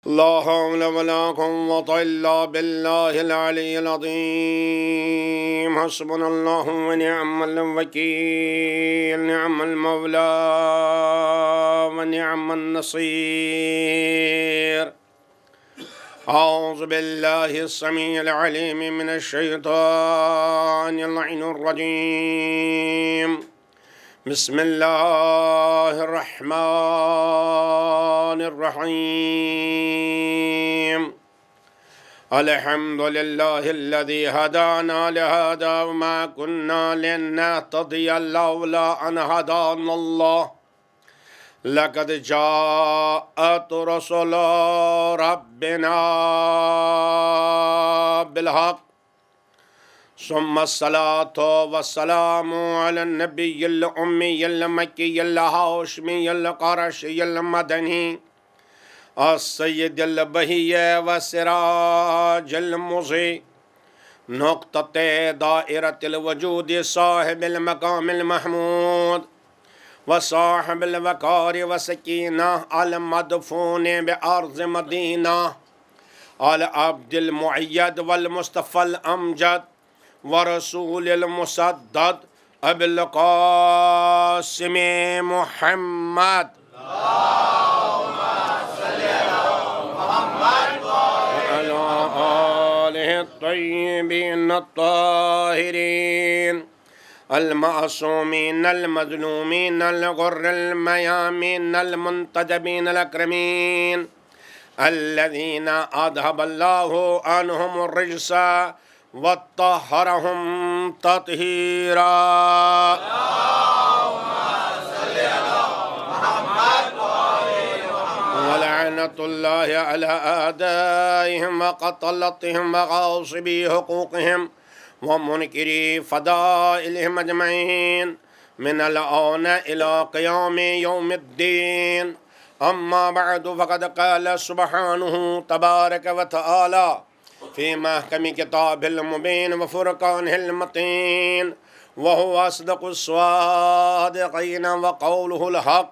لا حول ولا قوة إلا بالله العلي العظيم. حسبنا الله ونعم الوكيل، نعم المولى ونعم النصير. أعوذ بالله السميع العليم من الشيطان اللعين الرجيم. بسم الله الرحمن الرحيم. الحمد لله الذي هدانا لهذا وما كنا لنهتدي لولا أن هدانا الله. لقد جاءت رسل ربنا بالحق. ثم الصلاة والسلام على النبي الأمي المكي الهاشمي القرشي المدني السيد البهي والسراج المضيء، نقطة دائرة الوجود، صاحب المقام المحمود وصاحب الوقار والسكينة، المدفون بأرض مدينة، العبد المؤيد والمصطفى الأمجد ورسول المسدد أبي القاسم محمد. اللهم صل على محمد وعلى آله الطيبين الطاهرين المعصومين المظلومين الغر الميامين المنتجبين الأكرمين الذين أذهب الله عنهم الرجس وطهرهم تطهيرا. اللهم صل على محمد ولعنة الله على أعدائهم وقتلتهم وغاصبي حقوقهم ومنكري فضائلهم أجمعين من الآن إلى قيام يوم الدين. أما بعد، فقد قال سبحانه تبارك وتعالى في محكم كتاب المبين وفرقانه المتين، وهو أصدق الصادقين وقوله الحق.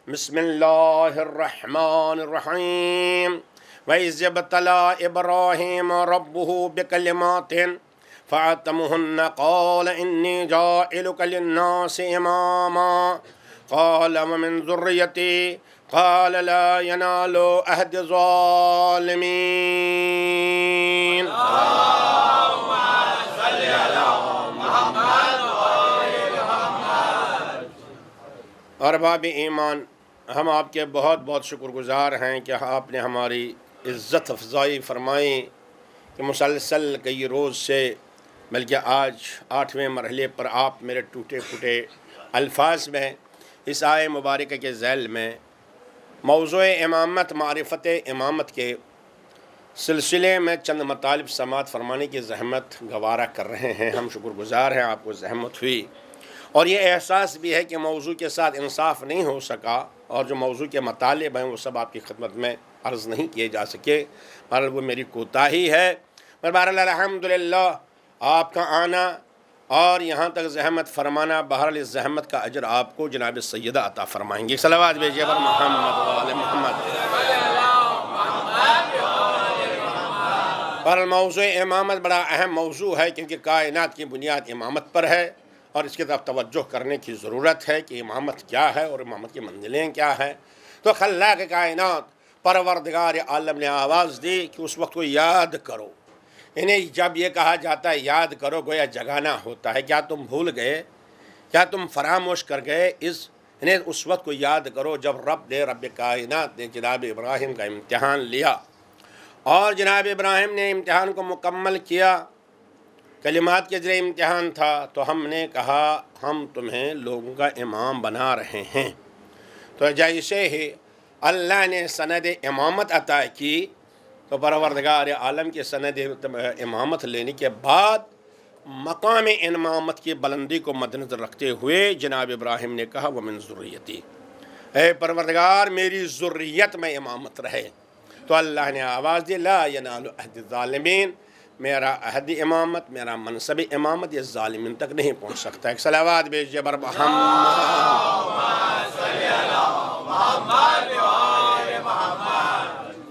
بسم الله الرحمن الرحيم. وإذ ابتلى إبراهيم ربه بكلمات فأتمهن قال إني جاعلك للناس إماما قال ومن ذريتي قال لا ينال عهد الظالمين. اللهم صل على محمد وآل محمد. ارباب ایمان، ہم آپ کے بہت بہت شکر گزار ہیں کہ آپ نے ہماری عزت افزائی فرمائی کہ مسلسل کئی روز سے، بلکہ آج 8ویں مرحلے پر آپ میرے ٹوٹے پھوٹے الفاظ میں اس آیے مبارکہ کے ذیل میں موضوع امامت، معرفت امامت کے سلسلے میں چند مطالب سماعت فرمانے کی زحمت گوارا کر رہے ہیں. ہم شکر گزار ہیں آپ کو زحمت ہوئی، اور یہ احساس بھی ہے کہ موضوع کے ساتھ انصاف نہیں ہو سکا، اور جو موضوع کے مطالب ہیں وہ سب آپ کی خدمت میں عرض نہیں کیے جا سکے. بہرحال وہ میری کوتاہی ہے. بہرحال الحمدللہ آپ کا آنا اور یہاں تک زحمت فرمانا، بہرحال اس زحمت کا اجر آپ کو جناب سیدہ عطا فرمائیں گے. صلوات بھیجیے پر محمد و آل محمد. بہرحال موضوع امامت بڑا اہم موضوع ہے، کیونکہ کائنات کی بنیاد امامت پر ہے، اور اس کی طرف توجہ کرنے کی ضرورت ہے کہ امامت کیا ہے اور امامت کی منزلیں کیا ہیں. تو خلاق کائنات پروردگار عالم نے آواز دی کہ اس وقت کو یاد کرو. انہیں جب یہ کہا جاتا ہے یاد کرو، گویا جگانا ہوتا ہے. کیا تم بھول گئے؟ کیا تم فراموش کر گئے؟ انہیں اس وقت کو یاد کرو جب رب کائنات نے جناب ابراہیم کا امتحان لیا، اور جناب ابراہیم نے امتحان کو مکمل کیا. کلمات کے ذریعے امتحان تھا، تو ہم نے کہا ہم تمہیں لوگوں کا امام بنا رہے ہیں. تو جیسے ہی اللہ نے سند امامت عطا کی، تو پروردگار عالم کی سند امامت لینے کے بعد مقام امامت کی بلندی کو مد نظر رکھتے ہوئے جناب ابراہیم نے کہا ومن ذریتی، اے پروردگار میری ذریت میں امامت رہے. تو اللہ نے آواز دی لا ینال عہد الظالمین، میرا عہد امامت، میرا منصب امامت یہ ظالمین تک نہیں پہنچ سکتا. ایک صلوات بھیجیے بر محمد.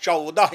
14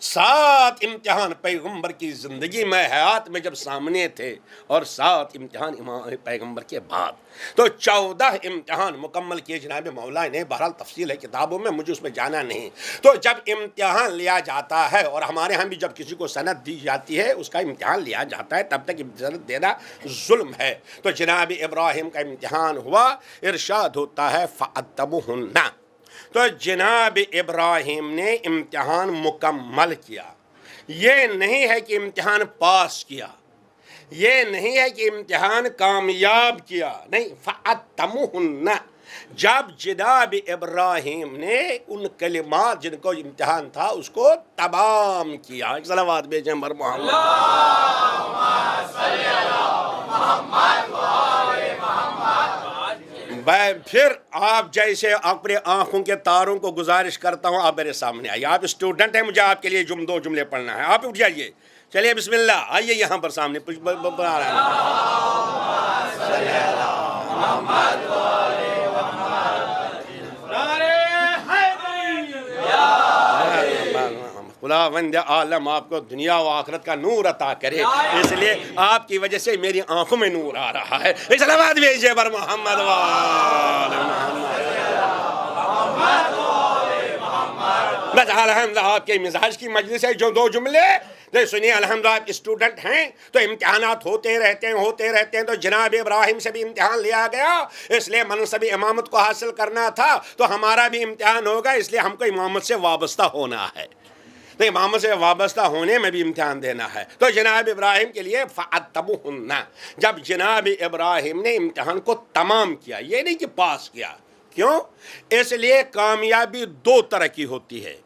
7 امتحان پیغمبر کی زندگی میں حیات میں جب سامنے تھے اور 7 امتحان پیغمبر کے بعد، تو 14 امتحان مکمل کیے جناب مولا نے. بہرحال تفصیل ہے کتابوں میں، مجھے اس میں جانا نہیں. تو جب امتحان لیا جاتا ہے، اور ہمارے ہاں بھی جب کسی کو سند دی جاتی ہے اس کا امتحان لیا جاتا ہے، تب تک سند دینا ظلم ہے. تو جناب ابراہیم کا امتحان ہوا، ارشاد ہوتا ہے فَأَتَّبُهُنَّ. تو جناب ابراہیم نے امتحان مکمل کیا. یہ نہیں ہے کہ امتحان پاس کیا، یہ نہیں ہے کہ امتحان کامیاب کیا، نہیں. فَأَتَّمُهُنَّ. جب جناب ابراہیم نے ان کلمات جن کو امتحان تھا اس کو تمام کیا. ایک صلوات بھیجیں بر محمد. اللہم صلی علی محمد و آل محمد. پھر آپ جیسے اپنے آنکھوں کے تاروں کو گزارش کرتا ہوں، آپ میرے سامنے آئیے. آپ اسٹوڈنٹ ہیں، مجھے آپ کے لیے 2 جملے پڑھنا ہے. آپ اٹھ جائیے، چلیے بسم اللہ، آئیے یہاں پر سامنے. خداوند عالم آپ کو دنیا و آخرت کا نور عطا کرے، اس لیے آپ کی وجہ سے میری آنکھوں میں نور آ رہا ہے. ایک صلوات بھیجئے بر محمد و آل محمد. بس الحمدللہ آپ کے مزاج کی مجلس ہے. جو 2 جملے سنیے. الحمدللہ آپ اسٹوڈنٹ ہیں تو امتحانات ہوتے رہتے ہیں. تو جناب ابراہیم سے بھی امتحان لیا گیا، اس لیے منصب امامت کو حاصل کرنا تھا. تو ہمارا بھی امتحان ہوگا، اس لیے ہم کو امامت سے وابستہ ہونا ہے. تو امامت سے وابستہ ہونے میں بھی امتحان دینا ہے. تو جناب ابراہیم کے لیے فَأَتَّبُهُنَّ. جب جناب ابراہیم نے امتحان کو تمام کیا، یہ نہیں کہ پاس کیا. کیوں؟ اس لیے کامیابی 2 طرح کی ہوتی ہے.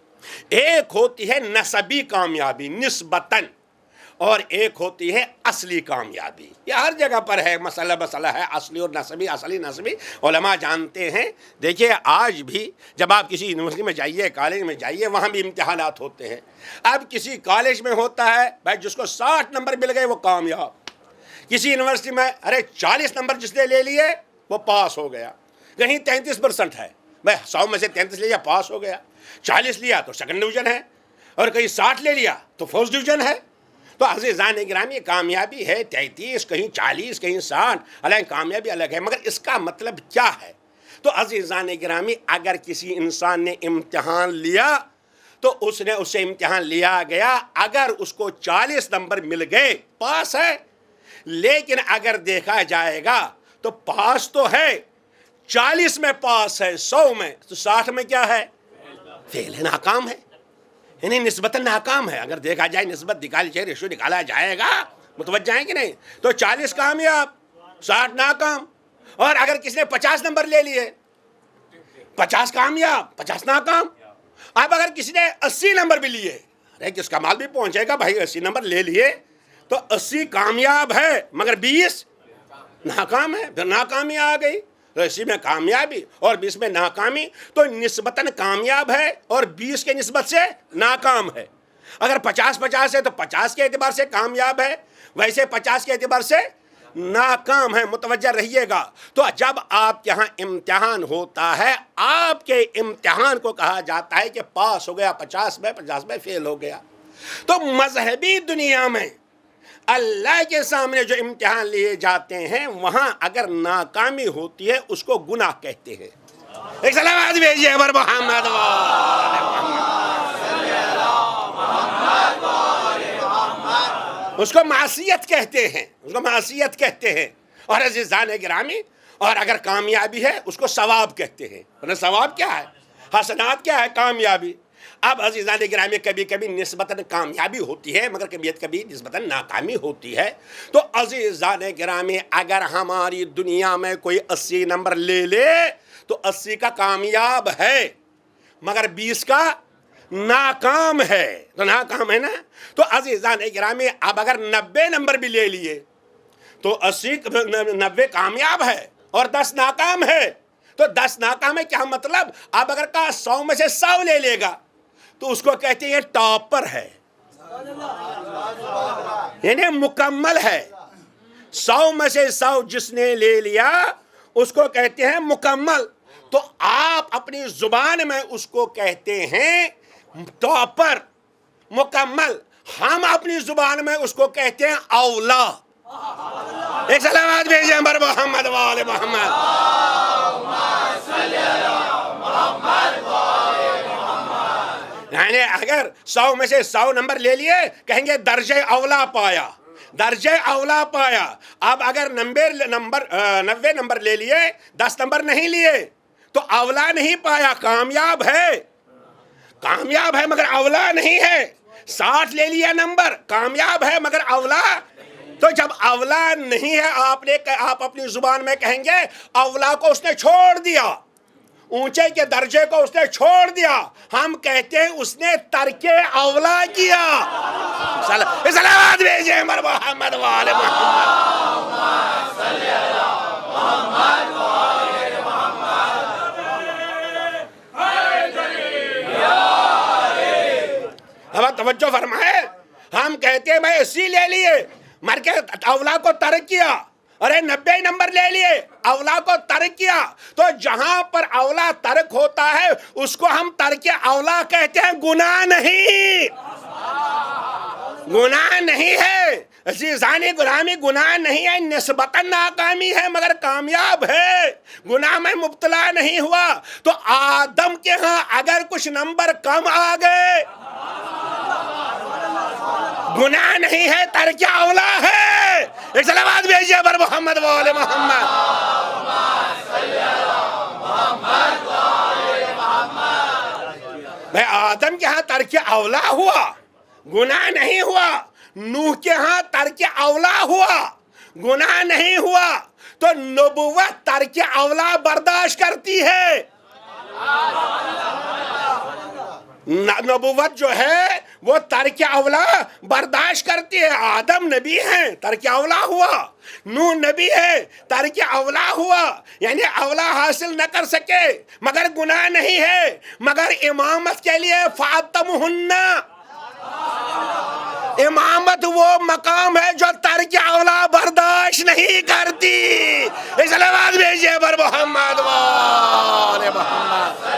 ایک ہوتی ہے نسبی کامیابی نسبتاً، اور ایک ہوتی ہے اصلی کامیابی. یہ ہر جگہ پر ہے، مسئلہ ہے اصلی اور نسبی. اصلی نسبی علماء جانتے ہیں. دیکھیے آج بھی جب آپ کسی یونیورسٹی میں جائیے، کالج میں جائیے، وہاں بھی امتحانات ہوتے ہیں. اب کسی کالج میں ہوتا ہے بھائی جس کو 60 نمبر مل گئے وہ کامیاب. کسی یونیورسٹی میں 40 نمبر جس نے لے لیے وہ پاس ہو گیا. کہیں 33% ہے، بھائی 100 میں سے 33 لے لیا پاس ہو گیا. 40 لیا تو سیکنڈ ڈویژن ہے، اور کہیں 60 لے لیا تو فرسٹ ڈویژن ہے. تو عزیزان گرامی کامیابی ہے 33، کہیں 40، کہیں 60، الگ کامیابی الگ ہے. مگر اس کا مطلب کیا ہے؟ تو عزیزان گرامی اگر کسی انسان نے امتحان لیا تو اس سے امتحان لیا گیا، اگر اس کو 40 نمبر مل گئے پاس ہے. لیکن اگر دیکھا جائے گا تو پاس تو ہے، 40 میں پاس ہے، 100 میں، تو 60 میں کیا ہے؟ فیل ہے، ناکام ہے. یعنی نسبتاً ناکام ہے. اگر دیکھا جائے نسبت نکالی جائے، ریشو نکالا جائے گا، متوجہ ہیں کہ نہیں؟ تو 40 کامیاب، 60 ناکام. اور اگر کسی نے 50 نمبر لے لیے، 50 کامیاب، 50 ناکام. اب اگر کسی نے 80 نمبر بھی لیے، کس کا مال بھی پہنچے گا بھائی، 80 نمبر لے لیے تو 80 کامیاب ہے، مگر 20 ناکام ہے. پھر ناکامی آ گئی. تو 80 میں کامیابی اور 20 میں ناکامی، تو نسبتاً کامیاب ہے اور 20 کے نسبت سے ناکام ہے. اگر 50-50 ہے تو 50 کے اعتبار سے کامیاب ہے، ویسے 50 کے اعتبار سے ناکام ہے. متوجہ رہیے گا. تو جب آپ کے ہاں امتحان ہوتا ہے، آپ کے امتحان کو کہا جاتا ہے کہ پاس ہو گیا 50 میں، 50 میں فیل ہو گیا. تو مذہبی دنیا میں اللہ کے سامنے جو امتحان لیے جاتے ہیں، وہاں اگر ناکامی ہوتی ہے اس کو گناہ کہتے ہیں. ایک صلوات بھیجیے بر محمد. اس کو معصیت کہتے ہیں، اس کو معصیت کہتے ہیں. اور عزیزان گرامی، اور اگر کامیابی ہے اس کو ثواب کہتے ہیں. ثواب کیا ہے؟ حسنات کیا ہے؟ کامیابی. اب عزیزان گرامی کبھی کبھی نسبتاً کامیابی ہوتی ہے، مگر کبھی نسبتاً ناکامی ہوتی ہے. تو عزیزان گرامی اگر ہماری دنیا میں کوئی 80 نمبر لے لے تو 80 کا کامیاب ہے، مگر 20 کا ناکام ہے. تو ناکام ہے نا. تو عزیزان گرامی اب اگر 90 نمبر بھی لے لیے تو 90 کامیاب ہے اور 10 ناکام ہے. تو 10 ناکام ہے، کیا مطلب؟ اب اگر کہا 100 میں سے 100 لے لے گا تو اس کو کہتے ہیں یہ ٹاپر ہے، یعنی مکمل ہے. 100 میں سے 100 جس نے لے لیا اس کو کہتے ہیں مکمل. تو آپ اپنی زبان میں اس کو کہتے ہیں ٹاپر. مکمل، ہم اپنی زبان میں اس کو کہتے ہیں اولا. ایک سلامات بھیجیں بر محمد وآل محمد. یعنی اگر 100 میں سے 100 نمبر لے لیے کہیں گے درجہ اولا پایا، درجہ اولا پایا. اب اگر 90 نمبر لے لیے، 10 نمبر نہیں لیے تو اولا نہیں پایا، کامیاب ہے، کامیاب ہے مگر اولا نہیں ہے. 60 لے لیا نمبر، کامیاب ہے مگر اولا. تو جب اولا نہیں ہے آپ اپنی زبان میں کہیں گے اولا کو اس نے چھوڑ دیا، اونچے کے درجے کو اس نے چھوڑ دیا. ہم کہتے ہیں اس نے ترک اولا کیا. صلوات بھیجیں بر محمد وآل محمد. اب توجہ فرمائے، ہم کہتے ہیں میں اسی لے لیے مر کے اولا کو ترک کیا. ارے 90 نمبر لے لیے، اولا کو ترک کیا. تو جہاں پر اولا ترک ہوتا ہے اس کو ہم ترک اولا کہتے ہیں، گناہ نہیں، گناہ نہیں ہے. عزیزان غلامی گناہ نہیں ہے، نسبتاً ناکامی ہے مگر کامیاب ہے، گناہ میں مبتلا نہیں ہوا. تو آدم کے ہاں اگر کچھ نمبر کم آ گئے گناہ نہیں ہے، ترک اولا ہے. ایک صلوات بھیجیے بر محمد وآل محمد. بھائی آدم کے ہاں ترک اولا ہوا، گناہ نہیں ہوا. نوح کے ہاں ترک اولا ہوا، گناہ نہیں ہوا. تو نبوت ترک اولا برداشت کرتی ہے. نبوت جو ہے وہ ترک اولا برداشت کرتی ہے. آدم نبی ہیں، ترک اولا ہوا. نوح نبی ہے، ترک اولا ہوا. یعنی اولا حاصل نہ کر سکے مگر گناہ نہیں ہے. مگر امامت کے لیے فاطمہن، امامت وہ مقام ہے جو ترک اولا برداشت نہیں کرتی. اس صلوات بھیجیے بر محمد وآل محمد.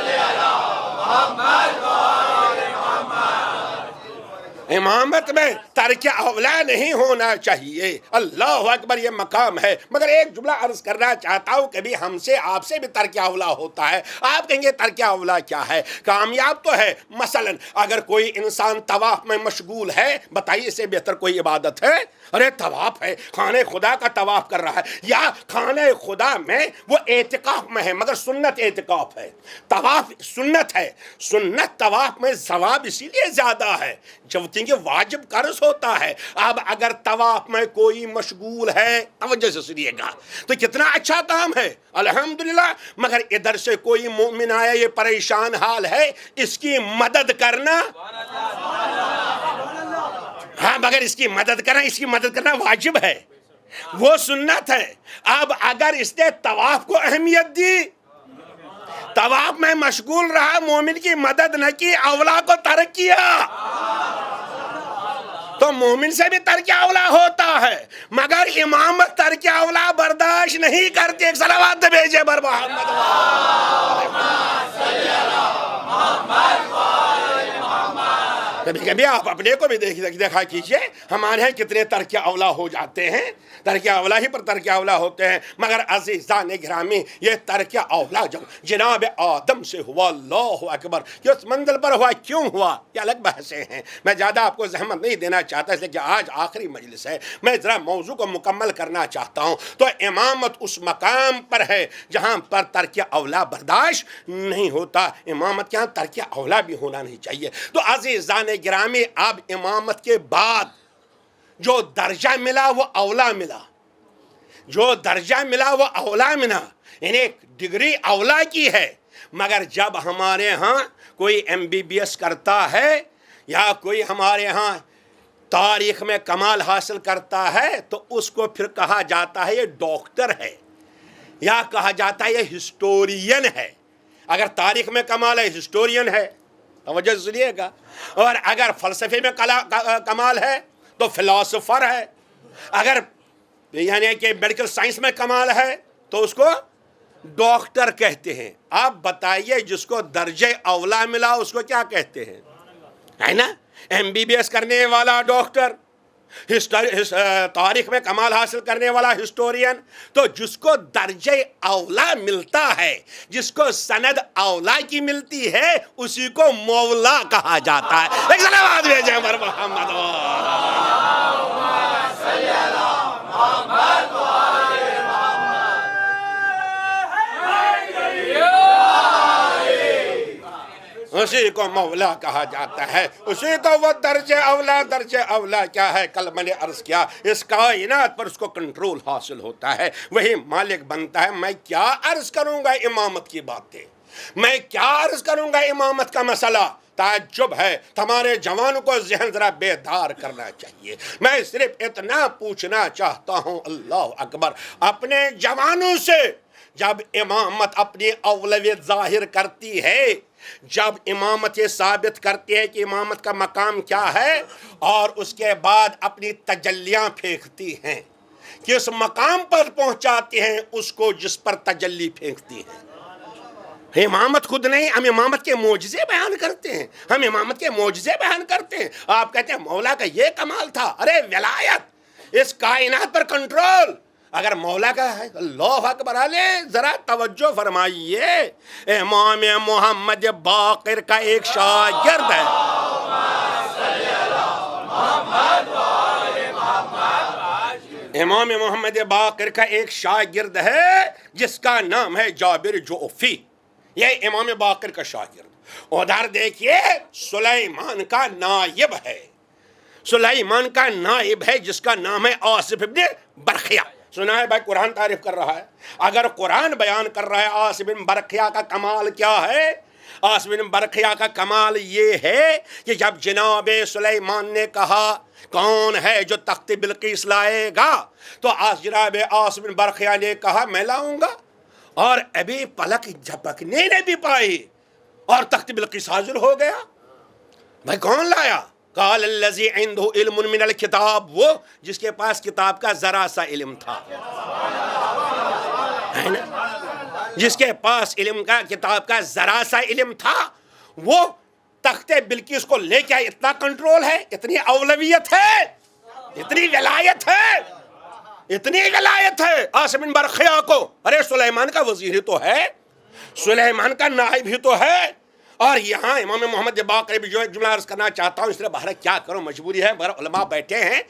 امامت میں ترک اولا نہیں ہونا چاہیے. اللہ اکبر، یہ مقام ہے. مگر ایک جملہ عرض کرنا چاہتا ہوں، کبھی ہم سے آپ سے بھی ترک اولا ہوتا ہے. آپ کہیں گے ترک اولا کیا ہے؟ کامیاب تو ہے. مثلا اگر کوئی انسان طواف میں مشغول ہے، بتائیے اس سے بہتر کوئی عبادت ہے؟ ارے طواف ہے، خانہ خدا کا طواف کر رہا ہے، یا خانہ خدا میں وہ اعتکاف میں ہے مگر سنت اعتکاف ہے. طواف سنت ہے، سنت طواف میں ثواب اسی لیے زیادہ ہے جب کہ واجب قرض ہوتا ہے. اب اگر طواف میں کوئی مشغول ہے، توجہ سے سنیے گا، تو کتنا اچھا کام ہے، الحمدللہ. مگر ادھر سے کوئی مومن آیا، یہ پریشان حال ہے، اس کی مدد کرنا، ہاں مگر اس کی مدد کرنا واجب ہے، وہ سنت ہے. اب اگر اس نے طواف کو اہمیت دی، طواف میں مشغول رہا، مومن کی مدد نہ کی، اولا کو ترک کیا، تو مومن سے بھی ترک اولا ہوتا ہے. مگر امامت ترک اولا برداشت نہیں کرتی. ایک صلوات بھیجے بر محمد. کبھی کبھی آپ اپنے کو بھی دیکھا کیجئے، ہمارے ہیں کتنے ترک اولا ہو جاتے ہیں، ترک اولا ہی پر ترک اولا ہوتے ہیں. مگر عزیزان گرامی، یہ ترک اولا جب جناب آدم سے ہوا، اللہ اکبر، یہ اس منزل پر ہوا، کیوں ہوا، یہ الگ بحثیں ہیں. میں زیادہ آپ کو زحمت نہیں دینا چاہتا، اس لیے کہ آج آخری مجلس ہے، میں ذرا موضوع کو مکمل کرنا چاہتا ہوں. تو امامت اس مقام پر ہے جہاں پر ترک اولا برداشت نہیں ہوتا. امامت کے ہاں ترک اولا بھی ہونا نہیں چاہیے. تو عزیزان گرامی، اب امامت کے بعد جو درجہ ملا وہ اولا ملا، جو درجہ ملا وہ اولا ملا، یعنی ایک ڈگری اولا کی ہے. مگر جب ہمارے ہاں کوئی MBBS کرتا ہے یا کوئی ہمارے ہاں تاریخ میں کمال حاصل کرتا ہے تو اس کو پھر کہا جاتا ہے یہ ڈاکٹر ہے، یا کہا جاتا ہے یہ ہسٹورین ہے. اگر تاریخ میں کمال ہے ہسٹورین ہے، توجہ سنیے گا. اور اگر فلسفے میں کمال ہے تو فلاسفر ہے. اگر یعنی کہ میڈیکل سائنس میں کمال ہے تو اس کو ڈاکٹر کہتے ہیں. آپ بتائیے جس کو درجہ اولا ملا اس کو کیا کہتے ہیں، ہے نا؟ MBBS کرنے والا ڈاکٹر، تاریخ میں کمال حاصل کرنے والا ہسٹورین، تو جس کو درجہ اولا ملتا ہے، جس کو سند اولا کی ملتی ہے، اسی کو مولا کہا جاتا ہے۔ ایک صلوات بھیجیں پر محمد اسی کو مولا کہا جاتا ہے، اسی کو وہ درجہ اولا کیا ہے؟ کل میں نے عرض کیا، اس کائنات پر اس کو کنٹرول حاصل ہوتا ہے، وہی مالک بنتا ہے۔ میں کیا عرض کروں گا امامت کی باتیں، میں کیا عرض کروں گا امامت کا مسئلہ؟ تعجب ہے، ہمارے جوانوں کو ذہن ذرا بیدار کرنا چاہیے۔ میں صرف اتنا پوچھنا چاہتا ہوں، اللہ اکبر، اپنے جوانوں سے جب امامت اپنی اولویت ظاہر کرتی ہے، جب امامت یہ ثابت کرتی ہے کہ امامت کا مقام کیا ہے، اور اس کے بعد اپنی تجلیاں پھینکتی ہیں، کس مقام پر پہنچاتی ہیں اس کو جس پر تجلی پھینکتی ہیں۔ امامت خود نہیں، ہم امامت کے معجزے بیان کرتے ہیں، ہم امامت کے معجزے بیان کرتے ہیں۔ آپ کہتے ہیں مولا کا یہ کمال تھا، ارے ولایت، اس کائنات پر کنٹرول اگر مولا کا ہے، اللہ اکبر علیہ، ذرا توجہ فرمائیے۔ امام محمد باقر کا ایک شاگرد ہے، امام محمد باقر کا ایک شاگرد ہے جس کا نام ہے جابر جعفی، یہ امام باقر کا شاگرد۔ ادھر دیکھیے سلیمان کا نائب ہے، سلیمان کا نائب ہے جس کا نام ہے آصف ابن برخیہ۔ سنا ہے بھائی قرآن تعریف کر رہا ہے، اگر قرآن بیان کر رہا ہے آصف بن برخیہ کا کمال کیا ہے؟ آصف بن برخیہ کا کمال یہ ہے کہ جب جناب سلیمان نے کہا کون ہے جو تخت بلقیس لائے گا، تو جناب آصف بن برخیہ نے کہا میں لاؤں گا، اور ابھی پلک جھپکنے نے بھی پائی اور تخت بلقیس حاضر ہو گیا۔ بھائی کون لایا؟ قال الذی عنده علم من الکتاب، وہ جس کے پاس کتاب کا ذرا سا علم تھا، ہے نا؟ جس کے پاس کتاب کا ذرا سا علم تھا، وہ تخت بلقیس کو لے کے آئے۔ اتنا کنٹرول ہے، اتنی اولویت ہے، اتنی ولایت ہے، اتنی ولایت ہے آصف بن برخیہ کو۔ ارے سلیمان کا وزیر ہی تو ہے، سلیمان کا نائب ہی تو ہے، اور یہاں امام محمد باقر بھی جو جملہ عرض کرنا چاہتا ہوں، اس لیے باہر کیا کروں، مجبوری ہے، باہر علماء بیٹھے ہیں۔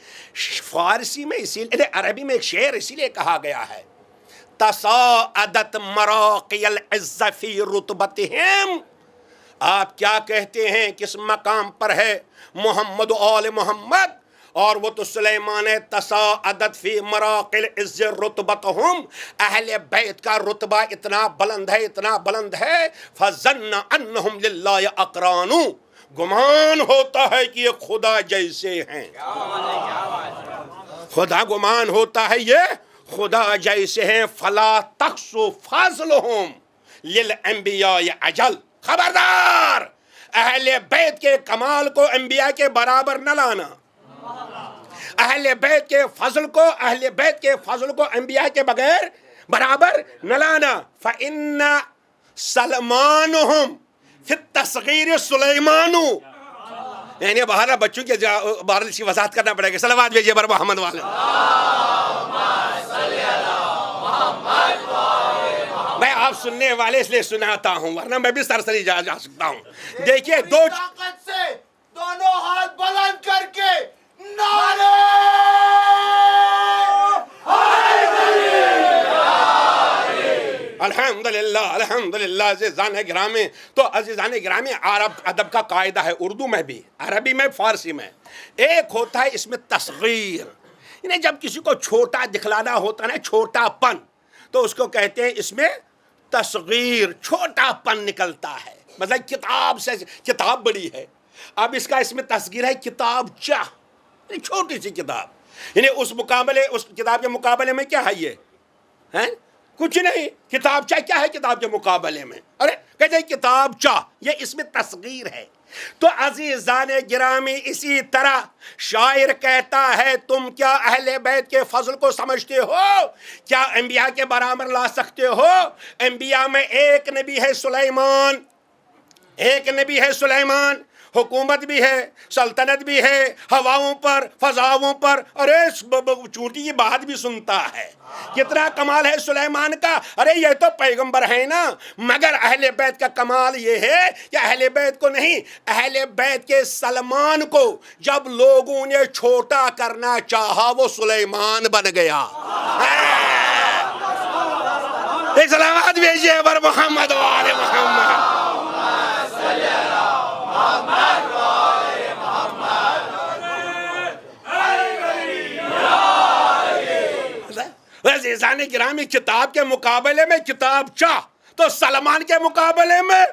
فارسی میں اسی لیے، عربی میں ایک شعر اسی لیے کہا گیا ہے، تصاعدت مراقی العز فی رتبتہم۔ آپ کیا کہتے ہیں کس مقام پر ہے محمد و آل محمد؟ اور وہ تو سلیمان ہے، تصاعدت فی مراقی العز رتبتہم، اہل بیت کا رتبہ اتنا بلند ہے، اتنا بلند ہے، فظن انہم للہ اقران، گمان ہوتا ہے کہ یہ خدا جیسے ہیں، خدا گمان ہوتا ہے یہ خدا جیسے ہیں۔ فلا تقصوا فضلہم للانبیاء اجل، خبردار اہل بیت کے کمال کو انبیاء کے برابر نہ لانا، اہل بیت کے فضل کو انبیاء کے بغیر برابر نہ لانا۔ فإن سلمانہم فی التصغیر سلیمان، یعنی باہر بچوں کے باہر اسی وضاحت کرنا پڑے گا۔ صلوات بھیجیے بر محمد والے۔ میں آپ سننے والے اس لیے سناتا ہوں، ورنہ میں بھی سرسری جا سکتا ہوں۔ دیکھیے طاقت سے دونوں ہاتھ بلند کر کے نعرہ الحمدللہ، الحمدللہ۔ عزیزان گرامی، تو عزیزان گرامی، عرب ادب کا قاعدہ ہے، اردو میں بھی، عربی میں، فارسی میں، ایک ہوتا ہے اس میں تصغیر، یعنی جب کسی کو چھوٹا دکھلانا ہوتا ہے نا، چھوٹا پن، تو اس کو کہتے ہیں اس میں تصغیر، چھوٹا پن نکلتا ہے۔ مطلب کتاب سے، کتاب بڑی ہے، اب اس کا اس میں تصغیر ہے کتاب چاہ، چھوٹی سی کتاب، یعنی اس کتاب کے مقابلے میں کیا ہے یہ ہے؟ کچھ نہیں۔ کتاب چاہ کیا ہے کتاب کے مقابلے میں؟ ارے کہتے ہیں کتاب چاہ، یہ اس میں تصغیر ہے۔ تو عزیزان گرامی، اسی طرح شاعر کہتا ہے تم کیا اہل بیت کے فضل کو سمجھتے ہو؟ کیا انبیاء کے برابر لا سکتے ہو؟ انبیاء میں ایک نبی ہے سلیمان، ایک نبی ہے سلیمان، حکومت بھی ہے، سلطنت بھی ہے، ہواؤں پر، فضاؤں پر، ارے چونٹی کی بات بھی سنتا ہے۔ کتنا کمال ہے سلیمان کا، ارے یہ تو پیغمبر ہے نا، مگر اہل بیت کا کمال یہ ہے کہ اہل بیت کو نہیں، اہل بیت کے سلمان کو جب لوگوں نے چھوٹا کرنا چاہا وہ سلیمان بن گیا۔ ایک سلامات بھیجیے پر محمد و آل محمد۔ عزیزان گرامی، کتاب کے مقابلے میں کتاب چاہ تو سلمان کے مقابلے میں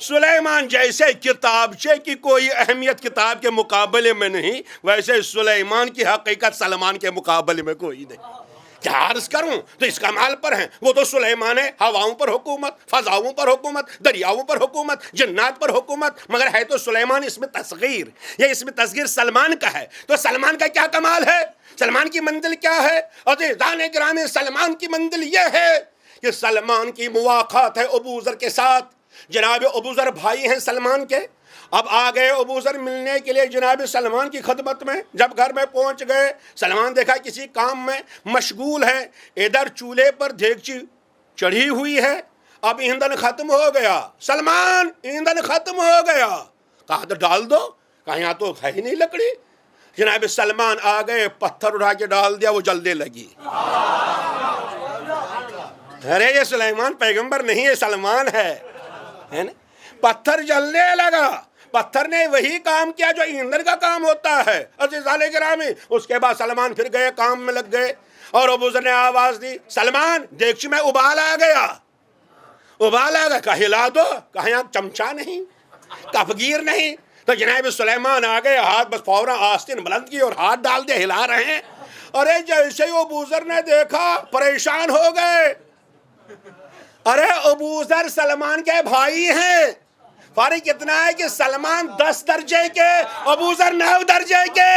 سلیمان جیسے کتابچے کی کوئی اہمیت کتاب کے مقابلے میں نہیں، ویسے سلیمان کی حقیقت سلمان کے مقابلے میں کوئی نہیں۔ کیا عرض کروں تو اس کمال پر ہیں، وہ تو سلیمان ہے، ہواؤں پر حکومت، فضاؤں پر حکومت، دریاؤں پر حکومت، جنات پر حکومت، مگر ہے تو سلیمان اس میں تصغیر، یہ اس میں تصغیر سلمان کا ہے۔ تو سلمان کا کیا کمال ہے، سلمان کی منزل کیا ہے؟ اور عزیزان گرامی، سلمان کی منزل یہ ہے کہ سلمان کی مواقعات ہے ابو ذر کے ساتھ۔ جناب ابو ذر بھائی ہیں سلمان کے، اب آ گئے ابو ذر ملنے کے لیے جناب سلمان کی خدمت میں۔ جب گھر میں پہنچ گئے، سلمان دیکھا کسی کام میں مشغول ہے، ادھر چولہے پر دیگچی چڑھی ہوئی ہے، اب ایندھن ختم ہو گیا۔ سلمان ایندھن ختم ہو گیا، کہا تو ڈال دو، کہا یہاں تو ہے ہی نہیں لکڑی۔ جناب سلمان آ گئے، پتھر اٹھا کے ڈال دیا، وہ جلنے لگی۔ ارے یہ سلیمان پیغمبر نہیں ہے، سلمان ہے نا؟ پتھر جلنے لگا، پتھر نے وہی کام کیا جو ایندھن کا کام ہوتا ہے۔ عزیزان گرامی، اس کے بعد سلمان پھر گئے، کام میں لگ گئے، اور ابو ذر نے آواز دی، سلمان دیگچی میں ابال آ گیا، ابال آ گیا، کہا ہلا دو، کہا یہاں چمچا نہیں، کفگیر نہیں۔ تو جناب سلیمان آ گئے، ہاتھ بس فوراً آستین بلند کی اور ہاتھ ڈال دیا، ہلا رہے ہیں۔ ارے جیسے ہی ابو ذر نے دیکھا پریشان ہو گئے۔ ارے ابو ذر سلمان کے بھائی ہیں، فرق اتنا ہے کہ سلمان 10 درجے کے، ابو ذر 9 درجے کے،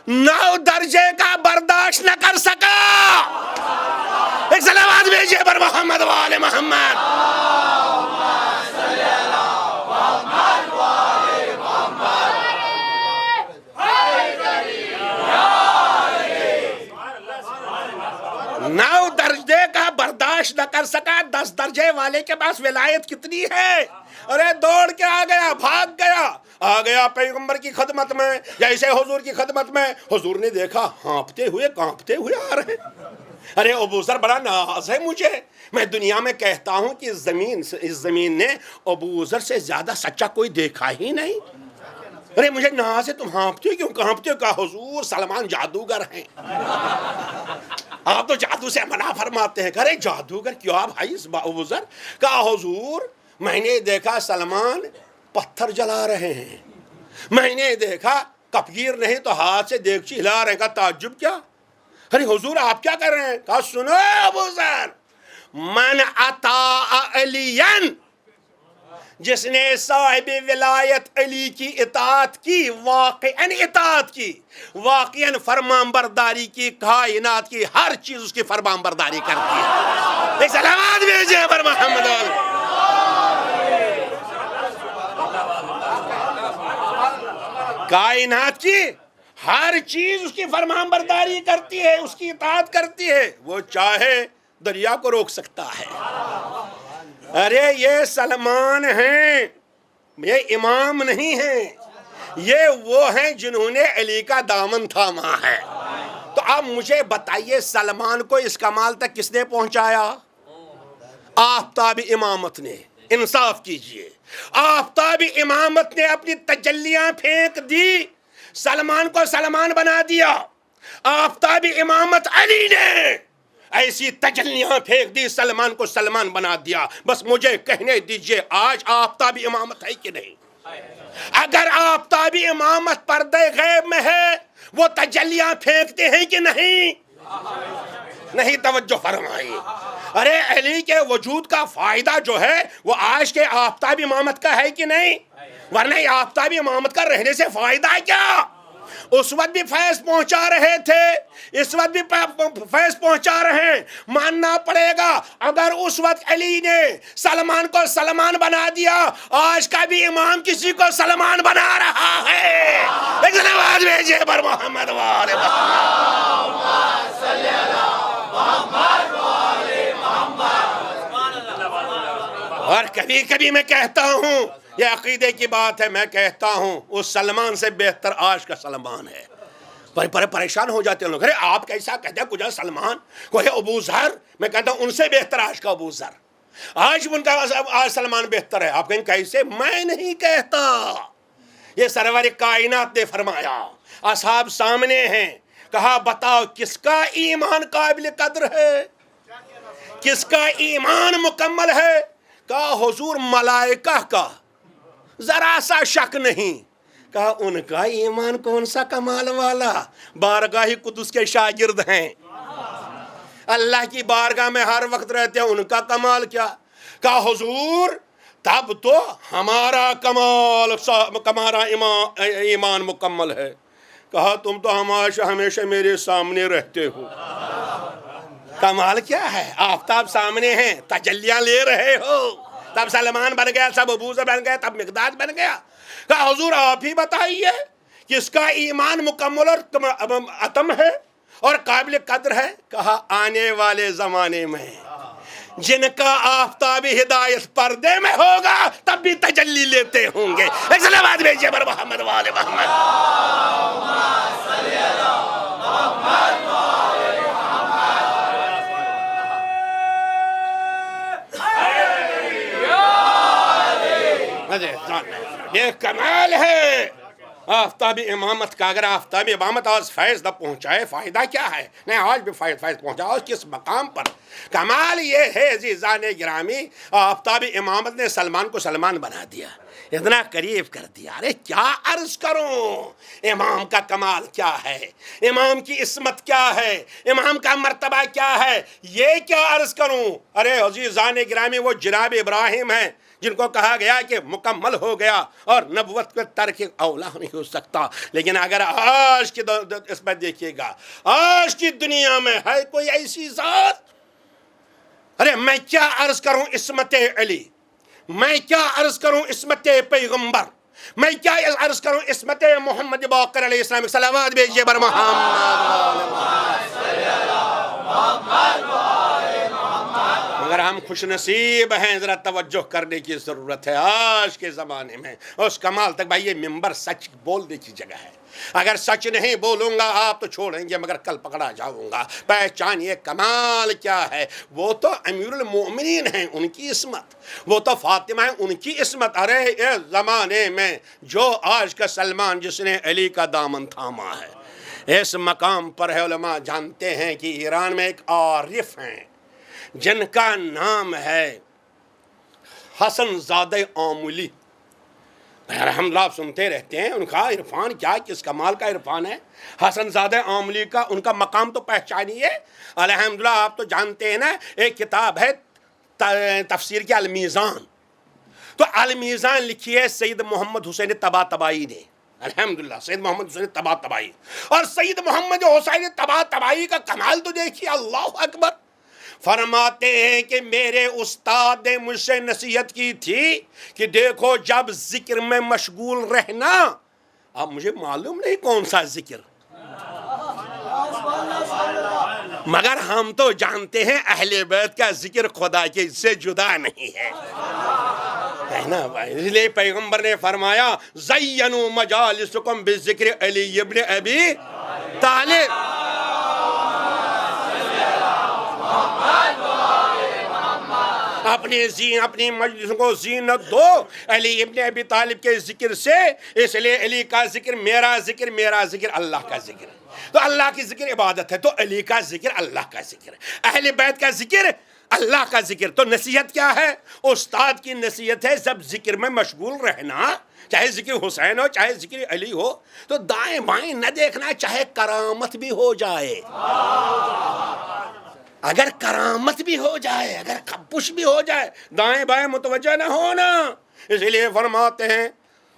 9 درجے کا برداشت نہ کر سکا۔ ایک صلوات بھیجیے پر محمد و آل محمد۔ نو درجے کا برداشت نہ کر سکا، 10 درجے والے کے پاس ولایت کتنی ہے؟ ارے دوڑ کے آ گیا، بھاگ گیا، آ گیا پیغمبر کی خدمت میں، جیسے حضور کی خدمت میں۔ حضور نے دیکھا ہانپتے ہوئے کانپتے ہوئے آ رہے ہیں۔ ارے ابو ذر بڑا ناز ہے مجھے، میں دنیا میں کہتا ہوں کہ اس زمین نے ابو ذر سے زیادہ سچا کوئی دیکھا ہی نہیں۔ ارے مجھے ناز ہے، تم ہانپتے کیوں، کانپتے کہا حضور سلمان جادوگر ہیں، آپ تو جادو سے منع فرماتے ہیں۔ ارے جادوگر کیا بھائی ابو ذر؟ کہا حضور میں نے دیکھا سلمان پتھر جلا رہے ہیں، میں نے دیکھا کفگیر نہیں تو ہاتھ سے دیگچی ہلا رہے ہیں۔ کہا تعجب کیا؟ ارے حضور آپ کیا کر رہے ہیں؟ کہا سنو ابو ذر، من اطاع علین، جس نے صاحب ولایت علی کی اطاعت کی، واقعاً اطاعت کی، واقعاً فرمان برداری کی، کائنات کی ہر چیز اس کی فرمان برداری کرتی ہے۔ ایک سلامات بھیجیں پر محمد۔ کائنات کی ہر چیز اس کی فرمان برداری کرتی ہے، اس کی اطاعت کرتی ہے، وہ چاہے دریا کو روک سکتا ہے۔ ارے یہ سلمان ہیں، یہ امام نہیں ہیں، یہ وہ ہیں جنہوں نے علی کا دامن تھاما ہے۔ تو اب مجھے بتائیے سلمان کو اس کمال تک کس نے پہنچایا؟ آفتاب امامت نے۔ انصاف کیجئے، آفتاب امامت نے اپنی تجلیاں پھینک دی، سلمان کو سلمان بنا دیا۔ آفتاب امامت علی نے ایسی تجلیاں پھینک دی، سلمان کو سلمان بنا دیا۔ بس مجھے کہنے دیجئے آج آفتاب امامت ہے کہ نہیں؟ اگر آفتاب امامت پردے غیب میں ہے، وہ تجلیاں پھینکتے ہیں کہ نہیں؟ نہیں، توجہ فرمائی۔ ارے علی کے وجود کا فائدہ جو ہے وہ آج کے آفتاب امامت کا ہے کہ نہیں؟ ورنہ آفتاب امامت کا رہنے سے فائدہ ہے کیا؟ اس وقت بھی فیض پہنچا رہے تھے، اس وقت بھی فیض پہنچا رہے ہیں۔ ماننا پڑے گا اگر اس وقت علی نے سلمان کو سلمان بنا دیا، آج کا بھی امام کسی کو سلمان بنا رہا ہے۔ ایک نواز بھیجے پر محمد والے اور کبھی کبھی میں کہتا ہوں، یہ عقیدے کی بات ہے، میں کہتا ہوں اس سلمان سے بہتر آج کا سلمان ہے۔ پریشان ہو جاتے ہیں لوگ، ارے آپ کیسا کہتے ہیں کجا سلمان، کوئی ابو ذر، میں کہتا ہوں ان سے بہتر آج کا ابو ذر، آج ان کا آج سلمان بہتر ہے۔ آپ کہیں کیسے؟ میں نہیں کہتا، یہ سرور کائنات نے فرمایا، اصحاب سامنے ہیں، کہا بتاؤ کس کا ایمان قابل قدر ہے، کس کا ایمان مکمل ہے؟ کہا حضور ملائکہ کا، ذرا سا شک نہیں۔ کہا ان کا ایمان کون سا کمال والا، بارگاہ قدس کے شاگرد ہیں، اللہ کی بارگاہ میں ہر وقت رہتے ہیں، ان کا کمال کیا؟ کہا حضور تب تو ہمارا ہمارا ایمان مکمل ہے۔ کہا تم تو ہمیشہ میرے سامنے رہتے ہو، کمال کیا ہے؟ آفتاب سامنے ہیں، تجلیاں لے رہے ہو، تب سلمان بن گیا، سب ابو ذر بن گیا، تب مقداد بن گیا۔ کہا حضور آپ ہی بتائیے کس کا ایمان مکمل اور اتم ہے اور قابل قدر ہے؟ کہا آنے والے زمانے میں جن کا آفتاب ہدایت پردے میں ہوگا تب بھی تجلی لیتے ہوں گے۔ ایک صلوات بھیجیے پر محمد والے محمد۔ یہ کمال ہے آفتاب امامت کا۔ اگر آفتاب امامت آج فیض نہ پہنچائے فائدہ کیا ہے؟ نہیں، آج بھی فیض پہنچا، آج کس مقام پر؟ کمال یہ ہے عزیزان گرامی، آفتاب امامت نے سلمان کو سلمان بنا دیا، اتنا قریب کر دیا۔ ارے کیا عرض کروں، امام کا کمال کیا ہے، امام کی عصمت کیا ہے، امام کا مرتبہ کیا ہے، یہ کیا عرض کروں۔ ارے عزیزان گرامی وہ جناب ابراہیم ہیں جن کو کہا گیا کہ مکمل ہو گیا اور نبوت کو ترک اولا نہیں ہو سکتا، لیکن اگر آج کی اس میں دیکھیے گا، آج کی دنیا میں ہے کوئی ایسی ذات، ارے میں کیا عرض کروں عصمت علی، میں کیا عرض کروں عصمت پیغمبر، میں کیا عرض کروں عصمت محمد باقر علیہ السلام۔ صلوات بھیجیے بر مگر ہم خوش نصیب ہیں، ذرا توجہ کرنے کی ضرورت ہے آج کے زمانے میں اس کمال تک۔ بھائی یہ ممبر سچ بولنے کی جگہ ہے، اگر سچ نہیں بولوں گا آپ تو چھوڑیں گے مگر کل پکڑا جاؤں گا۔ پہچانیے کمال کیا ہے، وہ تو امیر المومنین ہیں، ان کی عصمت، وہ تو فاطمہ ہیں، ان کی عصمت۔ ارے اس زمانے میں جو آج کا سلمان جس نے علی کا دامن تھاما ہے، اس مقام پر ہے۔ علماء جانتے ہیں کہ ایران میں ایک عارف ہیں جن کا نام ہے حسن زادہ آملی، الحمدللہ آپ سنتے رہتے ہیں، ان کا عرفان کیا، کس کمال کا عرفان ہے حسن زادہ آملی کا، ان کا مقام تو پہچانیے۔ الحمدللہ آپ تو جانتے ہیں نا، ایک کتاب ہے تفسیر کی المیزان، تو المیزان لکھی ہے سید محمد حسین طباطبائی نے، الحمدللہ سید محمد حسین طباطبائی۔ اور سید محمد حسین طباطبائی کا کمال تو دیکھیے، اللہ اکبر۔ فرماتے ہیں کہ میرے استاد نے مجھ سے نصیحت کی تھی کہ دیکھو جب ذکر میں مشغول رہنا، اب مجھے معلوم نہیں کون سا ذکر، مگر ہم تو جانتے ہیں اہل بیت کا ذکر خدا کے سے جدا نہیں ہے نا بھائی۔ اس لیے پیغمبر نے فرمایا زینوا مجالسکم بذکر علی ابن ابی طالب۔ اپنی مجلس کو زینت دو علی ابن ابی طالب کے ذکر سے، اس لیے علی کا ذکر میرا ذکر اللہ کا ذکر، تو اللہ کی ذکر عبادت ہے، تو علی کا ذکر اللہ کا ذکر، اہل بیت کا ذکر اللہ کا ذکر۔ تو نصیحت کیا ہے؟ استاد کی نصیحت ہے جب ذکر میں مشغول رہنا، چاہے ذکر حسین ہو چاہے ذکر علی ہو، تو دائیں بائیں نہ دیکھنا، چاہے کرامت بھی ہو جائے، اگر کرامت بھی ہو جائے، اگر خبش بھی ہو جائے، دائیں بائیں متوجہ نہ ہونا۔ اس لیے فرماتے ہیں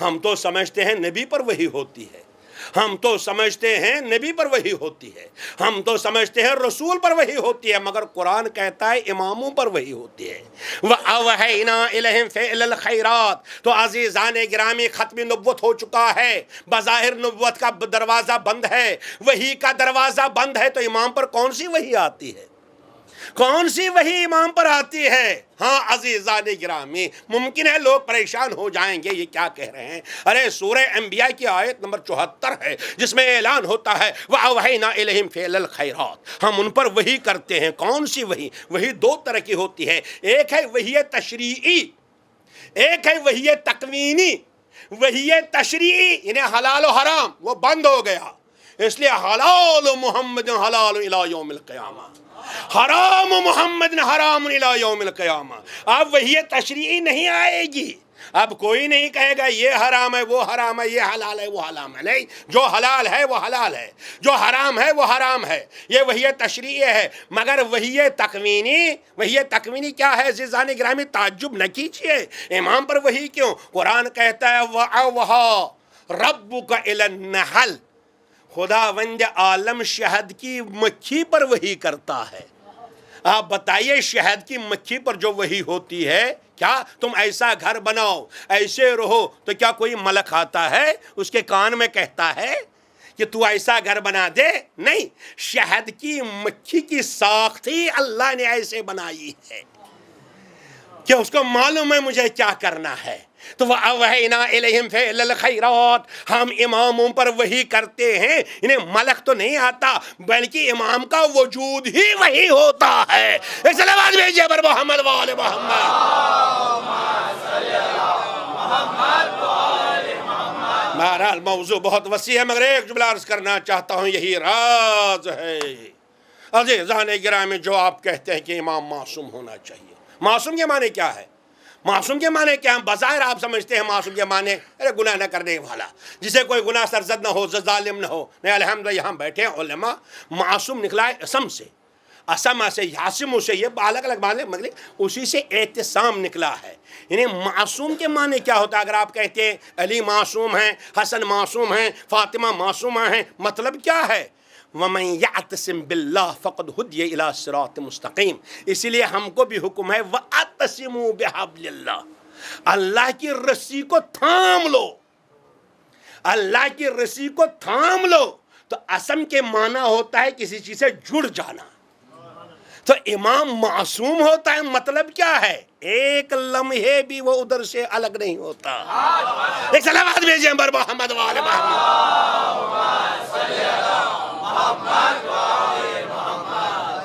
ہم تو سمجھتے ہیں نبی پر وحی ہوتی ہے، ہم تو سمجھتے ہیں نبی پر وحی ہوتی ہے، ہم تو سمجھتے ہیں رسول پر وحی ہوتی ہے، مگر قرآن کہتا ہے اماموں پر وحی ہوتی ہے۔ وَأَوْحَيْنَا إِلَيْهِمْ فِعْلَ الْخَيْرَاتِ، تو عزیزان گرامی ختم نبوت ہو چکا ہے، بظاہر نبوت کا دروازہ بند ہے، وحی کا دروازہ بند ہے، تو امام پر کون سی وحی آتی ہے؟ کون سی وحی امام پر آتی ہے؟ ہاں عزیزان گرامی، ممکن ہے لوگ پریشان ہو جائیں گے، یہ کیا کہہ رہے ہیں؟ ارے سورہ انبیاء کی آیت نمبر 74 ہے، جس میں اعلان ہوتا ہے وَأَوْحَيْنَا إِلَيْهِمْ فِعْلَ الْخَيْرَاتِ، ہم ان پر وحی کرتے ہیں۔ کون سی وحی؟ وحی دو طرح کی ہوتی ہے، ایک ہے وحی تشریعی، ایک ہے وحی تکوینی۔ وحی تشریعی یعنی حلال و حرام وہ بند ہو گیا، اس لیے حلال محمد حلال الی یوم القیامہ، حرام محمد حرام الی یوم القیامہ۔ اب وحی تشریعی نہیں آئے گی، اب کوئی نہیں کہے گا یہ حرام ہے وہ حرام ہے، یہ حلال ہے وہ حرام ہے، نہیں، جو حلال ہے وہ حلال ہے، جو حرام ہے وہ حرام ہے، یہ وحی تشریعی ہے۔ مگر وحی تکوینی کیا ہے عزیزان گرامی؟ تعجب نہ کیجئے، امام پر وحی کیوں؟ قرآن کہتا ہے وَأَوْحَىٰ رَبُّكَ إِلَى النَّحْلِ، خداوند عالم شہد کی مکھی پر وحی کرتا ہے۔ آپ بتائیے شہد کی مکھی پر جو وحی ہوتی ہے، کیا تم ایسا گھر بناؤ، ایسے رہو، تو کیا کوئی ملک آتا ہے اس کے کان میں کہتا ہے کہ تو ایسا گھر بنا دے؟ نہیں، شہد کی مکھی کی ساخت ہی اللہ نے ایسے بنائی ہے کہ اس کو معلوم ہے مجھے کیا کرنا ہے۔ تو وَأَوْحَيْنَا إِلَيْهِمْ فِعْلَ الْخَيْرَاتِ، ہم اماموں پر وحی کرتے ہیں، انہیں ملک تو نہیں آتا بلکہ امام کا وجود ہی وحی ہوتا ہے۔ ایک صلوات بھیجئے پر محمد وآل محمد۔ بہرحال موضوع بہت وسیع ہے، مگر ایک جملہ عرض کرنا چاہتا ہوں، یہی راز ہے عزیزان گرامی جو آپ کہتے ہیں کہ امام معصوم ہونا چاہیے۔ معصوم کے معنی کیا ہے؟ معصوم کے معنی کیا ہے؟ بظاہر آپ سمجھتے ہیں معصوم کے معنی ارے گناہ نہ کرنے والا، جسے کوئی گناہ سرزد نہ ہو، ظالم نہ ہو۔ نہیں، الحمدللہ یہاں بیٹھے ہیں علماء، معصوم نکلا ہے اسم سے، اسما سے، یاسم سے، یہ الگ الگ معنی، مگر اسی سے اعتصام نکلا ہے۔ یعنی معصوم کے معنی کیا ہوتا ہے؟ اگر آپ کہتے ہیں علی معصوم ہیں، حسن معصوم ہیں، فاطمہ معصومہ ہیں، مطلب کیا ہے؟ وَمَنْ يَعْتَصِمْ بِاللَّهِ فَقَدْ هُدِيَ إِلَىٰ صِرَاطٍ مُسْتَقِيمٍ، اسی لیے ہم کو بھی حکم ہے وَأَعْتَصِمُوا بِحَبْلِ اللَّهِ، اللہ کی رسی کو تھام لو، اللہ کی رسی کو تھام لو۔ تو عصم کے معنی ہوتا ہے کسی چیز سے جڑ جانا، تو امام معصوم ہوتا ہے مطلب کیا ہے؟ ایک لمحے بھی وہ ادھر سے الگ نہیں ہوتا۔ ایک صلوات بھیجیں بر محمد وآل محمد۔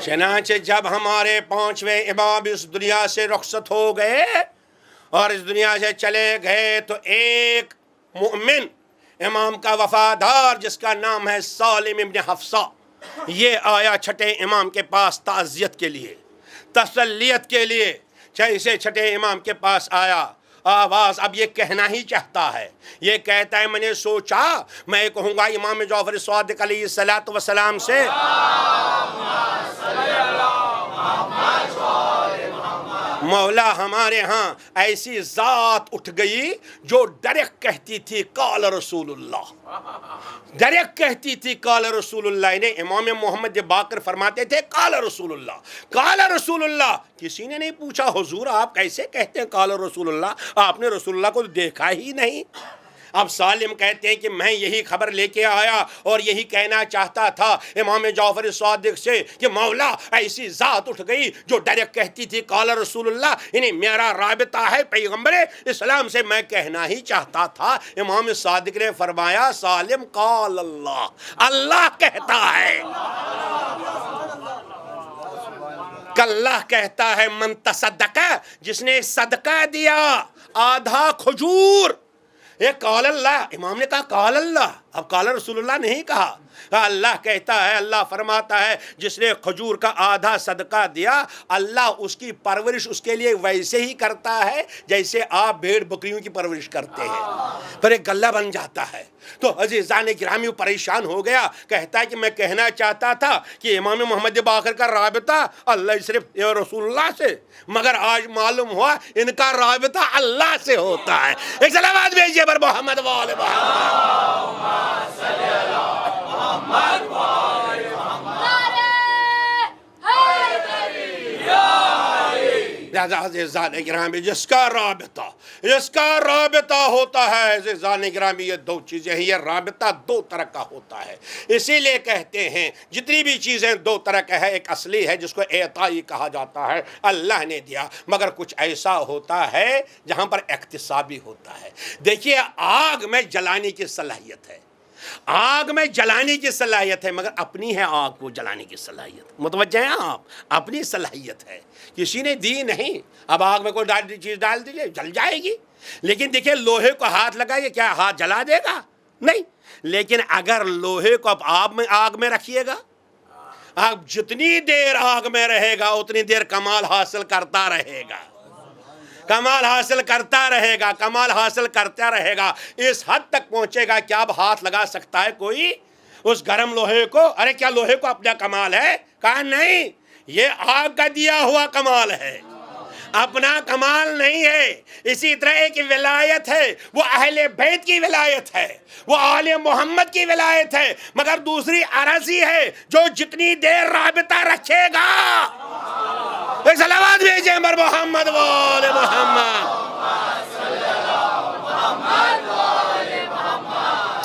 چنانچہ جب ہمارے پانچویں امام اس دنیا سے رخصت ہو گئے اور اس دنیا سے چلے گئے، تو ایک مومن امام کا وفادار جس کا نام ہے سالم ابن حفصہ، یہ آیا چھٹے امام کے پاس تعزیت کے لیے، تسلیت کے لیے۔ جیسے چھٹے امام کے پاس آیا، آواز اب یہ کہنا ہی چاہتا ہے، یہ کہتا ہے میں نے سوچا میں کہوں گا امام جعفر صادق علیہ السلام سے مولا ہمارے ہاں ایسی ذات اٹھ گئی جو ڈائریکٹ کہتی تھی قال رسول اللہ، ڈائریکٹ کہتی تھی قال رسول اللہ۔ انہیں امام محمد باقر فرماتے تھے قال رسول اللہ، قال رسول اللہ۔ کسی نے نہیں پوچھا حضور آپ کیسے کہتے ہیں قال رسول اللہ، آپ نے رسول اللہ کو دیکھا ہی نہیں۔ اب سالم کہتے ہیں کہ میں یہی خبر لے کے آیا اور یہی کہنا چاہتا تھا امام جعفر صادق سے کہ مولا ایسی ذات اٹھ گئی جو ڈائریکٹ کہتی تھی قال رسول اللہ، یعنی میرا رابطہ ہے پیغمبر اسلام سے، میں کہنا ہی چاہتا تھا۔ امام صادق نے فرمایا سالم قال اللہ، اللہ کہتا ہے، اللہ کہتا ہے من تصدق، جس نے صدقہ دیا آدھا کھجور، یہ قال اللہ، امام نے کہا قال اللہ، اب قال رسول اللہ نہیں کہا، اللہ کہتا ہے، اللہ فرماتا ہے جس نے کھجور کا آدھا صدقہ دیا اللہ اس کی پرورش اس کے لیے ویسے ہی کرتا ہے جیسے آپ بھیڑ بکریوں کی پرورش کرتے ہیں، پھر ایک گلہ بن جاتا ہے۔ تو عزیزان گرامی پریشان ہو گیا، کہتا ہے کہ میں کہنا چاہتا تھا کہ امام محمد باقر کا رابطہ اللہ صرف رسول اللہ سے، مگر آج معلوم ہوا ان کا رابطہ اللہ سے ہوتا ہے۔ ایک صلوات بھیجیے پر محمد وآل عزیزان گرامی جس کا رابطہ ہوتا ہے، عزیزان گرامی یہ دو چیزیں ہیں، یہ رابطہ دو طرح کا ہوتا ہے، اسی لیے کہتے ہیں جتنی بھی چیزیں دو طرح کا ہے، ایک اصلی ہے جس کو اعطائی کہا جاتا ہے، اللہ نے دیا، مگر کچھ ایسا ہوتا ہے جہاں پر اکتسابی ہوتا ہے۔ دیکھیے آگ میں جلانے کی صلاحیت ہے، آگ میں جلانے کی صلاحیت ہے، مگر اپنی ہے آگ کو جلانے کی صلاحیت، متوجہ ہیں آپ؟ اپنی صلاحیت ہے، کسی نے دی نہیں۔ اب آگ میں کوئی چیز ڈال دیجئے جل جائے گی، لیکن دیکھیں لوہے کو ہاتھ لگائیے، کیا ہاتھ جلا دے گا؟ نہیں۔ لیکن اگر لوہے کو آپ آگ میں رکھیے گا، آپ جتنی دیر آگ میں رہے گا اتنی دیر کمال حاصل کرتا رہے گا، کمال حاصل کرتا رہے گا، کمال حاصل کرتا رہے گا، اس حد تک پہنچے گا کہ اب ہاتھ لگا سکتا ہے کوئی اس گرم لوہے کو؟ ارے کیا لوہے کو اپنا کمال ہے؟ کہا نہیں، یہ آگ کا دیا ہوا کمال ہے، اپنا کمال نہیں ہے۔ اسی طرح ایک ولایت ہے، وہ اہل بیت کی ولایت ہے، وہ آل محمد کی ولایت ہے، مگر دوسری عرضی ہے جو جتنی دیر رابطہ رکھے گا۔ ایک صلوات بھیجیں بر محمد وآل محمد۔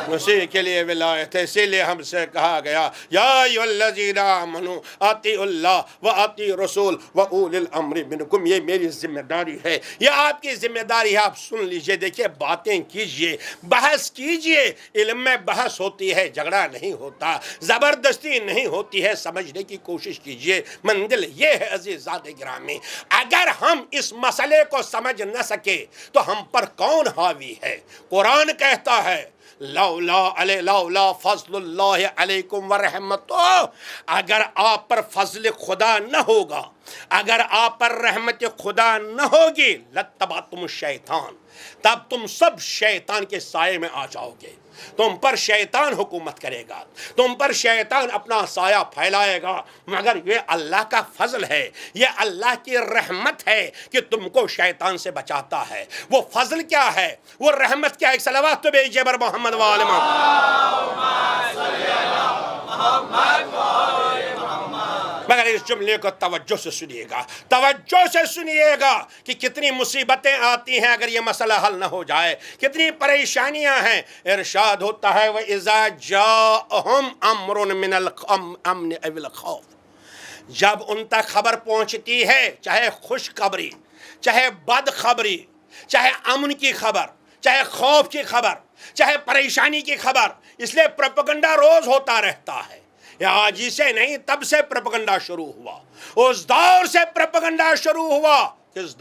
اسی کے لیے ولایت ہے، اسی لیے ہم سے کہا گیا یا ایھا الذین آمنوا اطیعوا اللہ واطیعوا الرسول واولی الامر منکم، یہ میری ذمہ داری ہے، یہ آپ کی ذمہ داری ہے، آپ سن لیجئے، دیکھیے باتیں کیجئے، بحث کیجئے، علم میں بحث ہوتی ہے، جھگڑا نہیں ہوتا، زبردستی نہیں ہوتی ہے، سمجھنے کی کوشش کیجئے۔ منزل یہ ہے عزیزان گرامی، اگر ہم اس مسئلے کو سمجھ نہ سکے تو ہم پر کون حاوی ہے؟ قرآن کہتا ہے لولا فضل اللہ علیکم ورحمتہ، اگر آپ پر فضل خدا نہ ہوگا، اگر آپ پر رحمت خدا نہ ہوگی لاتبعتم الشیطان، تب تم سب شیطان کے سائے میں آ جاؤ گے، تم پر شیطان حکومت کرے گا، تم پر شیطان اپنا سایہ پھیلائے گا، مگر یہ اللہ کا فضل ہے، یہ اللہ کی رحمت ہے کہ تم کو شیطان سے بچاتا ہے۔ وہ فضل کیا ہے، وہ رحمت کیا ہے؟ ایک صلوات تو بھیجیے بر محمد وآل مگر اس جملے کو توجہ سے سنیے گا، توجہ سے سنیے گا کہ کتنی مصیبتیں آتی ہیں اگر یہ مسئلہ حل نہ ہو جائے، کتنی پریشانیاں ہیں۔ ارشاد ہوتا ہے وَإِذَا جَاءَهُمْ أَمْرٌ مِّنَ الْأَمْنِ أَوِ الْخَوْفِ، جب ان تک خبر پہنچتی ہے، چاہے خوش خبری، چاہے بد خبری، چاہے امن کی خبر، چاہے خوف کی خبر، چاہے پریشانی کی خبر، اس لیے پروپیگنڈا روز ہوتا رہتا ہے، یا آج ہی سے نہیں، تب سے پروپیگنڈا شروع ہوا، اس دور سے پروپیگنڈا شروع ہوا، جس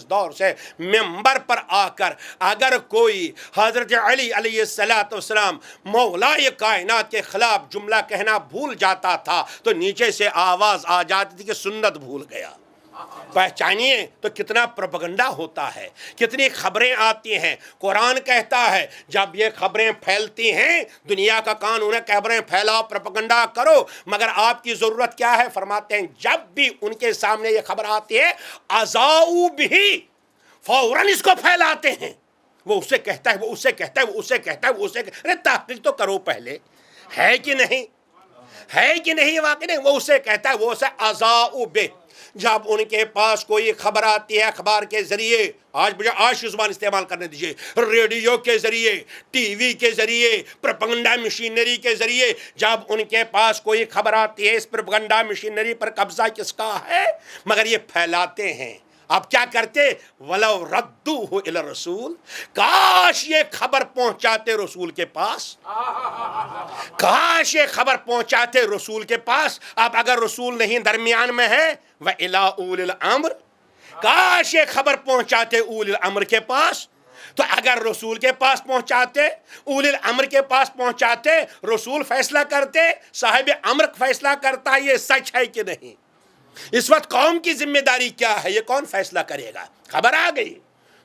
دور سے منبر پر آ کر اگر کوئی حضرت علی علیہ السلام مولائے کائنات کے خلاف جملہ کہنا بھول جاتا تھا تو نیچے سے آواز آ جاتی تھی کہ سنت بھول گیا۔ پہچانیے تو کتنا پروپیگنڈا ہوتا ہے، کتنی خبریں آتی ہیں۔ قرآن کہتا ہے جب یہ خبریں پھیلتی ہیں، دنیا کا قانون ہے خبریں پھیلاؤ، پروپیگنڈا کرو، مگر آپ کی ضرورت کیا ہے؟ فرماتے ہیں جب بھی ان کے سامنے یہ خبر آتی ہے اذاؤ بہ، فوراً اس کو پھیلاتے ہیں۔ وہ اسے کہتا ہے، وہ اسے کہتا ہے، وہ اسے کہتا ہے، وہ اسے کہتا ہے۔ ارے تحقیق تو کرو پہلے، ہے کہ نہیں، ہے کہ نہیں، واقعی نہیں، وہ اسے کہتا ہے، وہ اسے اذاؤ بہ۔ جب ان کے پاس کوئی خبر آتی ہے اخبار کے ذریعے، آج زبان استعمال کرنے دیجئے، ریڈیو کے ذریعے، ٹی وی کے ذریعے، پروپیگنڈا مشینری کے ذریعے، جب ان کے پاس کوئی خبر آتی ہے، اس پروپیگنڈا مشینری پر قبضہ کس کا ہے؟ مگر یہ پھیلاتے ہیں۔ اب کیا کرتے؟ وَلَوْ رَدُّوهُ إِلَى الرَّسُولِ، کاش یہ خبر پہنچاتے رسول کے پاس، کاش یہ خبر پہنچاتے رسول کے پاس۔ اب اگر رسول نہیں درمیان میں ہے، وَإِلَىٰ أُولِي الْأَمْرِ، کاش یہ خبر پہنچاتے اولی الامر کے پاس۔ تو اگر رسول کے پاس پہنچاتے، اولی الامر کے پاس پہنچاتے، رسول فیصلہ کرتے، صاحب امر فیصلہ کرتا، یہ سچ ہے کہ نہیں؟ اس وقت قوم کی ذمہ داری کیا ہے؟ یہ کون فیصلہ کرے گا؟ خبر آ گئی،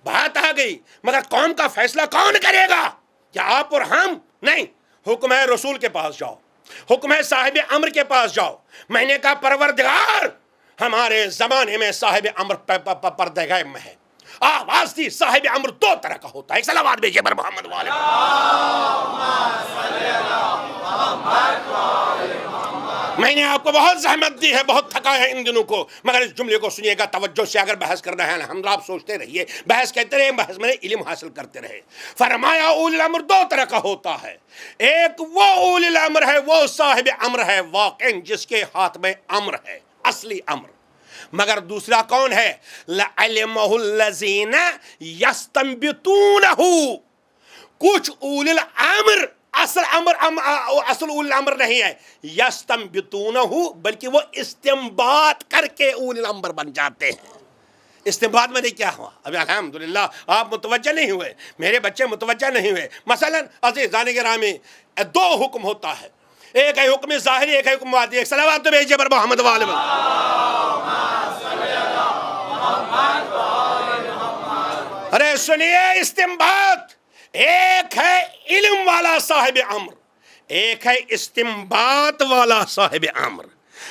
بات آ گئی، مگر قوم کا فیصلہ کون کرے گا؟ کیا آپ اور ہم؟ نہیں، حکم ہے رسول کے پاس جاؤ، حکم ہے صاحب امر کے پاس جاؤ۔ میں نے کہا پروردگار ہمارے زمانے میں صاحب امر پردہ غیب میں ہے، آواز دی صاحب امر دو طرح کا ہوتا ہے۔ ایک صلوات بھیجئے پر محمد والے۔ میں نے آپ کو بہت زحمت دی ہے، بہت تھکا ہے ان دنوں کو، مگر اس جملے کو سنیے گا توجہ سے۔ اگر بحث کرنا ہے الحمدللہ آپ سوچتے رہیے، بحث کہتے رہے، بحث میں علم حاصل کرتے رہے۔ فرمایا اولی الامر دو طرح کا ہوتا ہے، ایک وہ اولی الامر ہے، وہ صاحب امر ہے واقع جس کے ہاتھ میں امر ہے، اصلی امر، مگر دوسرا کون ہے؟ لَعَلِمَهُ الَّذِينَ يَسْتَنبِطُونَهُ۔ کچھ اولی الامر اصل اولی الامر نہیں ہے، یستنبطونہ، بلکہ وہ استنباط کر کے اولی الامر بن جاتے ہیں۔ استنباط میں کیا ہوا؟ ابھی الحمدللہ آپ متوجہ نہیں ہوئے، میرے بچے متوجہ نہیں ہوئے۔ مثلا عزیزان گرامی، دو حکم ہوتا ہے، ایک ہے حکم ظاہری، ایک ہے حکم باطنی۔ ایک صلوات تو بھیجئے پر محمد والے۔ ارے سنیے، استنباط ایک ہے علم والا صاحب امر، ایک ہے استنباط والا صاحب امر۔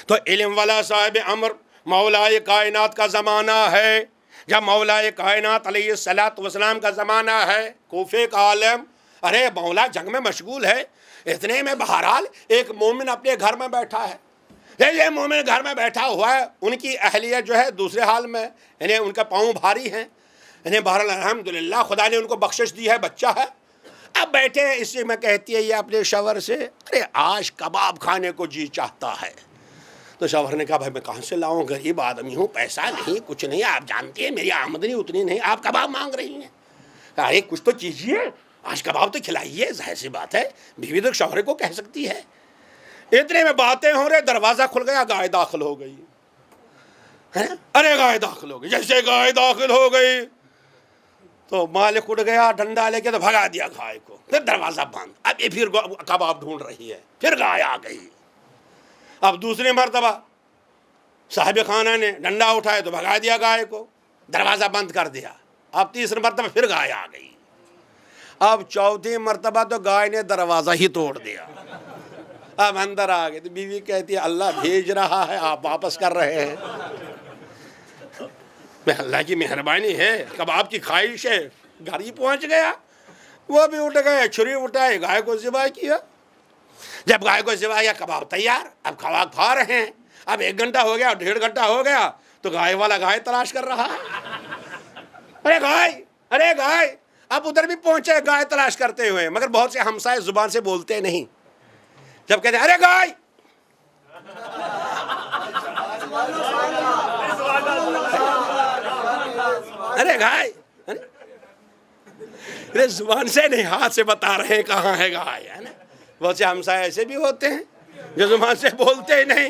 تو علم والا صاحب امر مولا کائنات کا زمانہ ہے، جب مولا کائنات علیہ السلام کا زمانہ ہے، کوفے کا عالم، ارے مولا جنگ میں مشغول ہے، اتنے میں بہرحال ایک مومن اپنے گھر میں بیٹھا ہے۔ یہ مومن گھر میں بیٹھا ہوا ہے، ان کی اہلیہ جو ہے دوسرے حال میں، یعنی ان کا پاؤں بھاری ہیں، انہیں بہرحال الحمدللہ خدا نے ان کو بخشش دی ہے، بچہ ہے، اب بیٹھے ہیں۔ اسی میں کہتی ہے یہ اپنے شوہر سے، ارے آج کباب کھانے کو جی چاہتا ہے۔ تو شوہر نے کہا بھائی میں کہاں سے لاؤں، غریب آدمی ہوں، پیسہ نہیں، کچھ نہیں، آپ جانتی ہیں میری آمدنی اتنی نہیں، آپ کباب مانگ رہی ہیں، ارے کچھ تو کیجیے، آج کباب تو کھلائیے۔ ظاہر سی بات ہے بیوی تو شوہر کو کہہ سکتی ہے۔ اتنے میں باتیں ہو رہے، دروازہ کھل گیا، گائے داخل ہو گئی، ارے گائے داخل ہو گئی۔ جیسے گائے داخل ہو گئی تو مالک اٹھ گیا، ڈنڈا لے کے تو بھگا دیا گائے کو، پھر دروازہ بند۔ اب یہ پھر کباب ڈھونڈ رہی ہے، پھر گائے آ گئی۔ اب دوسری مرتبہ صاحب خانہ نے ڈنڈا اٹھائے تو بھگا دیا گائے کو، دروازہ بند کر دیا۔ اب تیسری مرتبہ پھر گائے آ گئی۔ اب چوتھی مرتبہ تو گائے نے دروازہ ہی توڑ دیا، اب اندر آ گئے۔ تو بیوی کہتی ہے اللہ بھیج رہا ہے، آپ واپس کر رہے ہیں۔ اللہ کی مہربانی ہے، کباب کی خواہش ہے، گھر ہی پہنچ گیا۔ وہ بھی اٹھ گئے، چھری اٹھائے، گائے کو ذبح کیا۔ جب گائے کو ذبح کیا، کباب تیار، اب کباب کھا رہے ہیں۔ اب 1 گھنٹہ ہو گیا، 1.5 گھنٹہ ہو گیا، تو گائے والا گائے تلاش کر رہا ہے، ارے گائے، ارے گائے۔ اب ادھر بھی پہنچے گائے تلاش کرتے ہوئے، مگر بہت سے ہمسائے زبان سے بولتے نہیں۔ جب کہتے ہیں ارے گائے، ارے گائے، ارے زبان سے نہیں، ہاتھ سے بتا رہے ہیں کہاں ہے گائے، ہے نا۔ بہت سے ہمسائے ایسے بھی ہوتے ہیں جو زبان سے بولتے ہی نہیں۔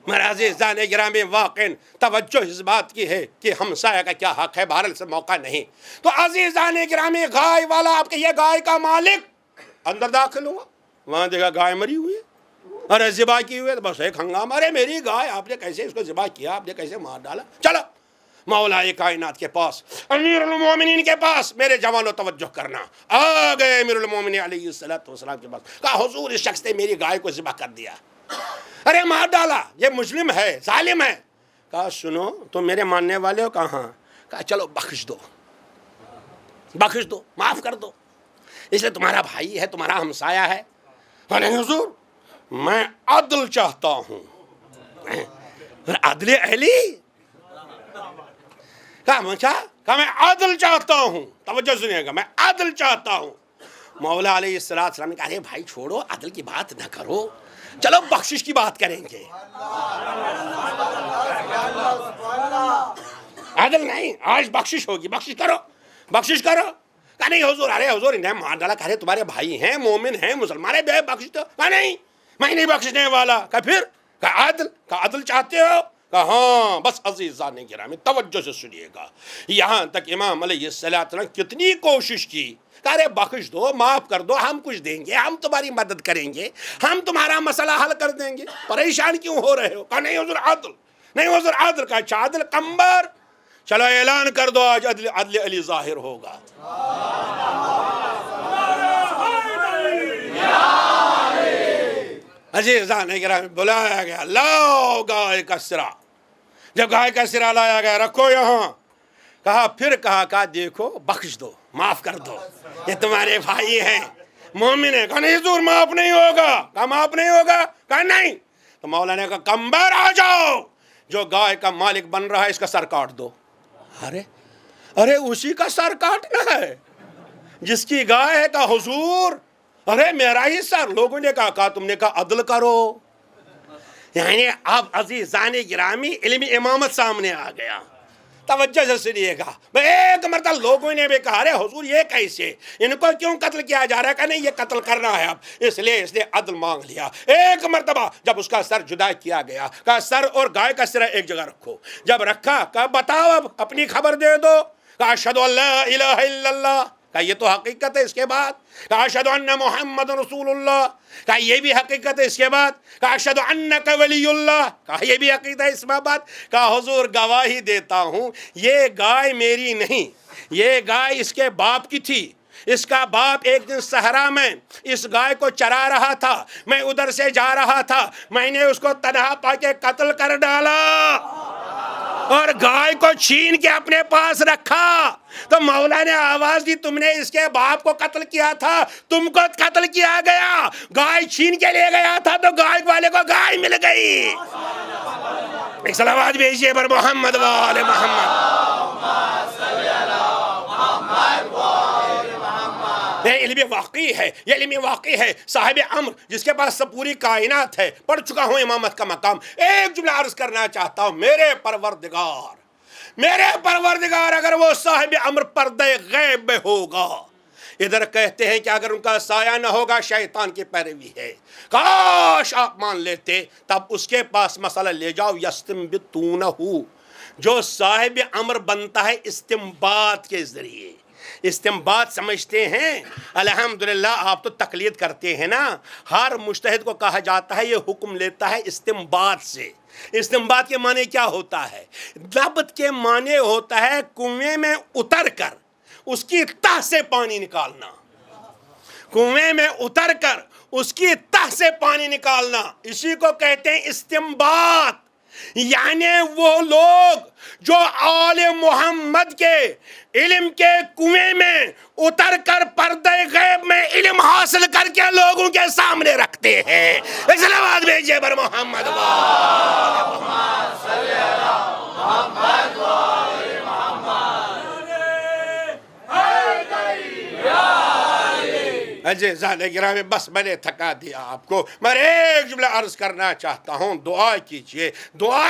میرے عزیزان گرامی، واقعاً توجہ اس بات کی ہے کہ ہمسایہ کا کیا حق ہے، بہرحال سے موقع نہیں۔ تو عزیزان گرامی، گائے والا، آپ کے یہ گائے کا مالک اندر داخل ہوا، وہاں دیکھا گائے مری ہوئی ہے، ارے ذبح کی ہوئی ہے، تو بس ایک ہنگامہ، ارے میری گائے، آپ نے کیسے اس کو ذبح کیا، آپ نے کیسے مار ڈالا؟ چلو مولا کائنات کے پاس، امیر المومنین کے پاس، میرے جوانوں توجہ کرنا۔ آ گئے امیر المومنین علیہ السلام کے پاس، کہا حضور اس شخص نے میری گائے کو ذبح کر دیا، ارے مار ڈالا، یہ مجرم ہے، ظالم ہے۔ کہا سنو تم میرے ماننے والے ہو؟ کہاں؟ کہا چلو بخش دو، بخش دو، معاف کر دو، اس لیے تمہارا بھائی ہے، تمہارا ہمسایہ ہے۔ نہیں حضور میں عدل چاہتا ہوں۔ عدل اہلی؟ کہا میں عدل چاہتا ہوں، توجہ سنیے گا، میں عدل چاہتا ہوں۔ مولا علیہ السلام نے کہا ارے بھائی چھوڑو، عدل کی بات نہ کرو، چلو بخشش کی بات کریں گے۔ عدل نہیں، آج بخشش ہوگی، بخشش کرو، بخشش کرو۔ کہا نہیں حضور، ارے حضور انہیں مار ڈالا، کہا تمہارے بھائی ہیں، مومن ہیں، مسلمان ہیں، بخش دو۔ کہا نہیں میں نہیں بخشنے والا۔ کہا پھر؟ کہا عدل، کہا عدل چاہتے ہو؟ کہا ہاں بس عزیزان گرامی توجہ سے سنیے گا. یہاں تک امام علیہ السلام کتنی کوشش کی کہ ارے بخش دو، معاف کر دو، ہم کچھ دیں گے، ہم تمہاری مدد کریں گے، ہم تمہارا مسئلہ حل کر دیں گے، پریشان کیوں ہو رہے ہو؟ کہا نہیں حضور عادل، نہیں حضور عادل. کہا اچھا عادل کمبر، چلو اعلان کر دو آج عدل علی ظاہر ہوگا. عزیزان گرامی بلایا گیا، لاؤ گائے کا سرا. جب گائے کا سرا لایا گیا رکھو یہاں. کہا دیکھو بخش دو، معاف کر دو، یہ تمہارے بھائی ہیں، مومن ہیں. کہا نہیں حضور معاف نہیں ہوگا. کہا معاف نہیں ہوگا. کہا نہیں. تو مولانا نے کہا کمبر آ جاؤ، جو گائے کا مالک بن رہا ہے اس کا سر کاٹ دو. ارے اسی کا سر کاٹنا ہے جس کی گائے ہے. کہا حضور ارے میرا ہی سر. لوگوں نے کہا تم نے کہا عدل کرو. یعنی اب عزیزان گرامی علم امامت سامنے آ گیا. توجہ سے سنیے گا. ایک مرتبہ لوگوں نے بھی کہا ارے حضور یہ کیسے، ان کو کیوں قتل کیا جا رہا ہے؟ کہ نہیں یہ قتل کرنا ہے اب، اس لیے عدل مانگ لیا. ایک مرتبہ جب اس کا سر جدا کیا گیا، کہا سر اور گائے کا سرا ایک جگہ رکھو. جب رکھا کہا بتاؤ اب اپنی خبر دے دو. کہا اشہدو ان لا الہ الا اللہ. کہا یہ تو حقیقت ہے. اس کے بعد کہا اشہدو ان محمد رسول اللہ. کہا یہ بھی حقیقت ہے. اس کے بعد کہا اشہدو انک ولی اللہ. کہا یہ بھی حقیقت ہے. اس میں بعد کہا حضور گواہی دیتا ہوں یہ گائے میری نہیں، یہ گائے اس کے باپ کی تھی. اس کا باپ ایک دن صحرا میں اس گائے کو چرا رہا تھا، میں ادھر سے جا رہا تھا، میں نے اس کو تنہا پا کے قتل کر ڈالا اور گائے کو چھین کے اپنے پاس رکھا. تو مولا نے آواز دی تم نے اس کے باپ کو قتل کیا تھا، تم کو قتل کیا گیا. گائے چھین کے لے گیا تھا تو گائے والے کو گائے مل گئی. ایک صلوات بھیجیے پر محمد و آل محمد. یہ علم واقعی ہے، یہ علم واقعی ہے. صاحب امر جس کے پاس سب پوری کائنات ہے، پڑھ چکا ہوں امامت کا مقام. ایک جملہ عرض کرنا چاہتا ہوں، میرے پروردگار اگر وہ صاحب امر پردہ غیب میں ہوگا. ادھر کہتے ہیں کہ اگر ان کا سایہ نہ ہوگا شیطان کی پیروی ہے. کاش آپ مان لیتے، تب اس کے پاس مسئلہ لے جاؤ. یستنبطونہ، جو صاحب امر بنتا ہے استنباط کے ذریعے. استنباط سمجھتے ہیں؟ الحمدللہ آپ تو تقلید کرتے ہیں نا. ہر مجتہد کو کہا جاتا ہے یہ حکم لیتا ہے استنباط سے. استنباط کے معنی کیا ہوتا ہے؟ ضبط کے معنی ہوتا ہے کنویں میں اتر کر اس کی تہ سے پانی نکالنا. کنویں میں اتر کر اس کی تہ سے پانی نکالنا، اسی کو کہتے ہیں استنباط. یعنی وہ لوگ جو آل محمد کے علم کے کنویں میں اتر کر پردہ غیب میں علم حاصل کر کے لوگوں کے سامنے رکھتے ہیں. صلوات بھیجیے بر محمد عزیزان گرامی. بس میں نے تھکا دیا آپ کو. میں ایک جملہ عرض کرنا چاہتا ہوں، دعا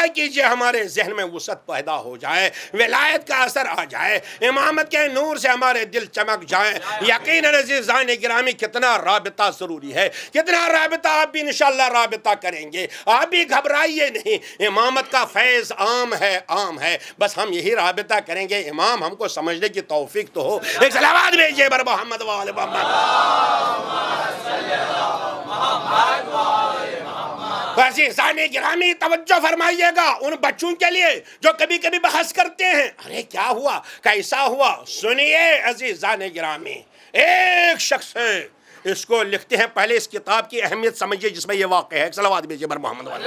کیجئے ہمارے ذہن میں وسعت پیدا ہو جائے، ولایت کا اثر آ جائے، امامت کے نور سے ہمارے دل چمک جائیں. یقیناً عزیزان گرامی کتنا رابطہ ضروری ہے، کتنا رابطہ. آپ بھی انشاءاللہ رابطہ کریں گے، آپ بھی گھبرائیے نہیں. امامت کا فیض عام ہے، بس ہم یہی رابطہ کریں گے. امام ہم کو سمجھنے کی توفیق تو ہو. ایک صلوات بھیجیے بر محمد و آل محمد. عزیزان گرامی توجہ فرمائیے گا ان بچوں کے لیے جو کبھی کبھی بحث کرتے ہیں، ارے کیا ہوا، کیسا ہوا. سنیے عزیزان گرامی، ایک شخص ہے، اس کو لکھتے ہیں. پہلے اس کتاب کی اہمیت سمجھیے جس میں یہ واقع ہے. صلوات بھیجیے بر محمد.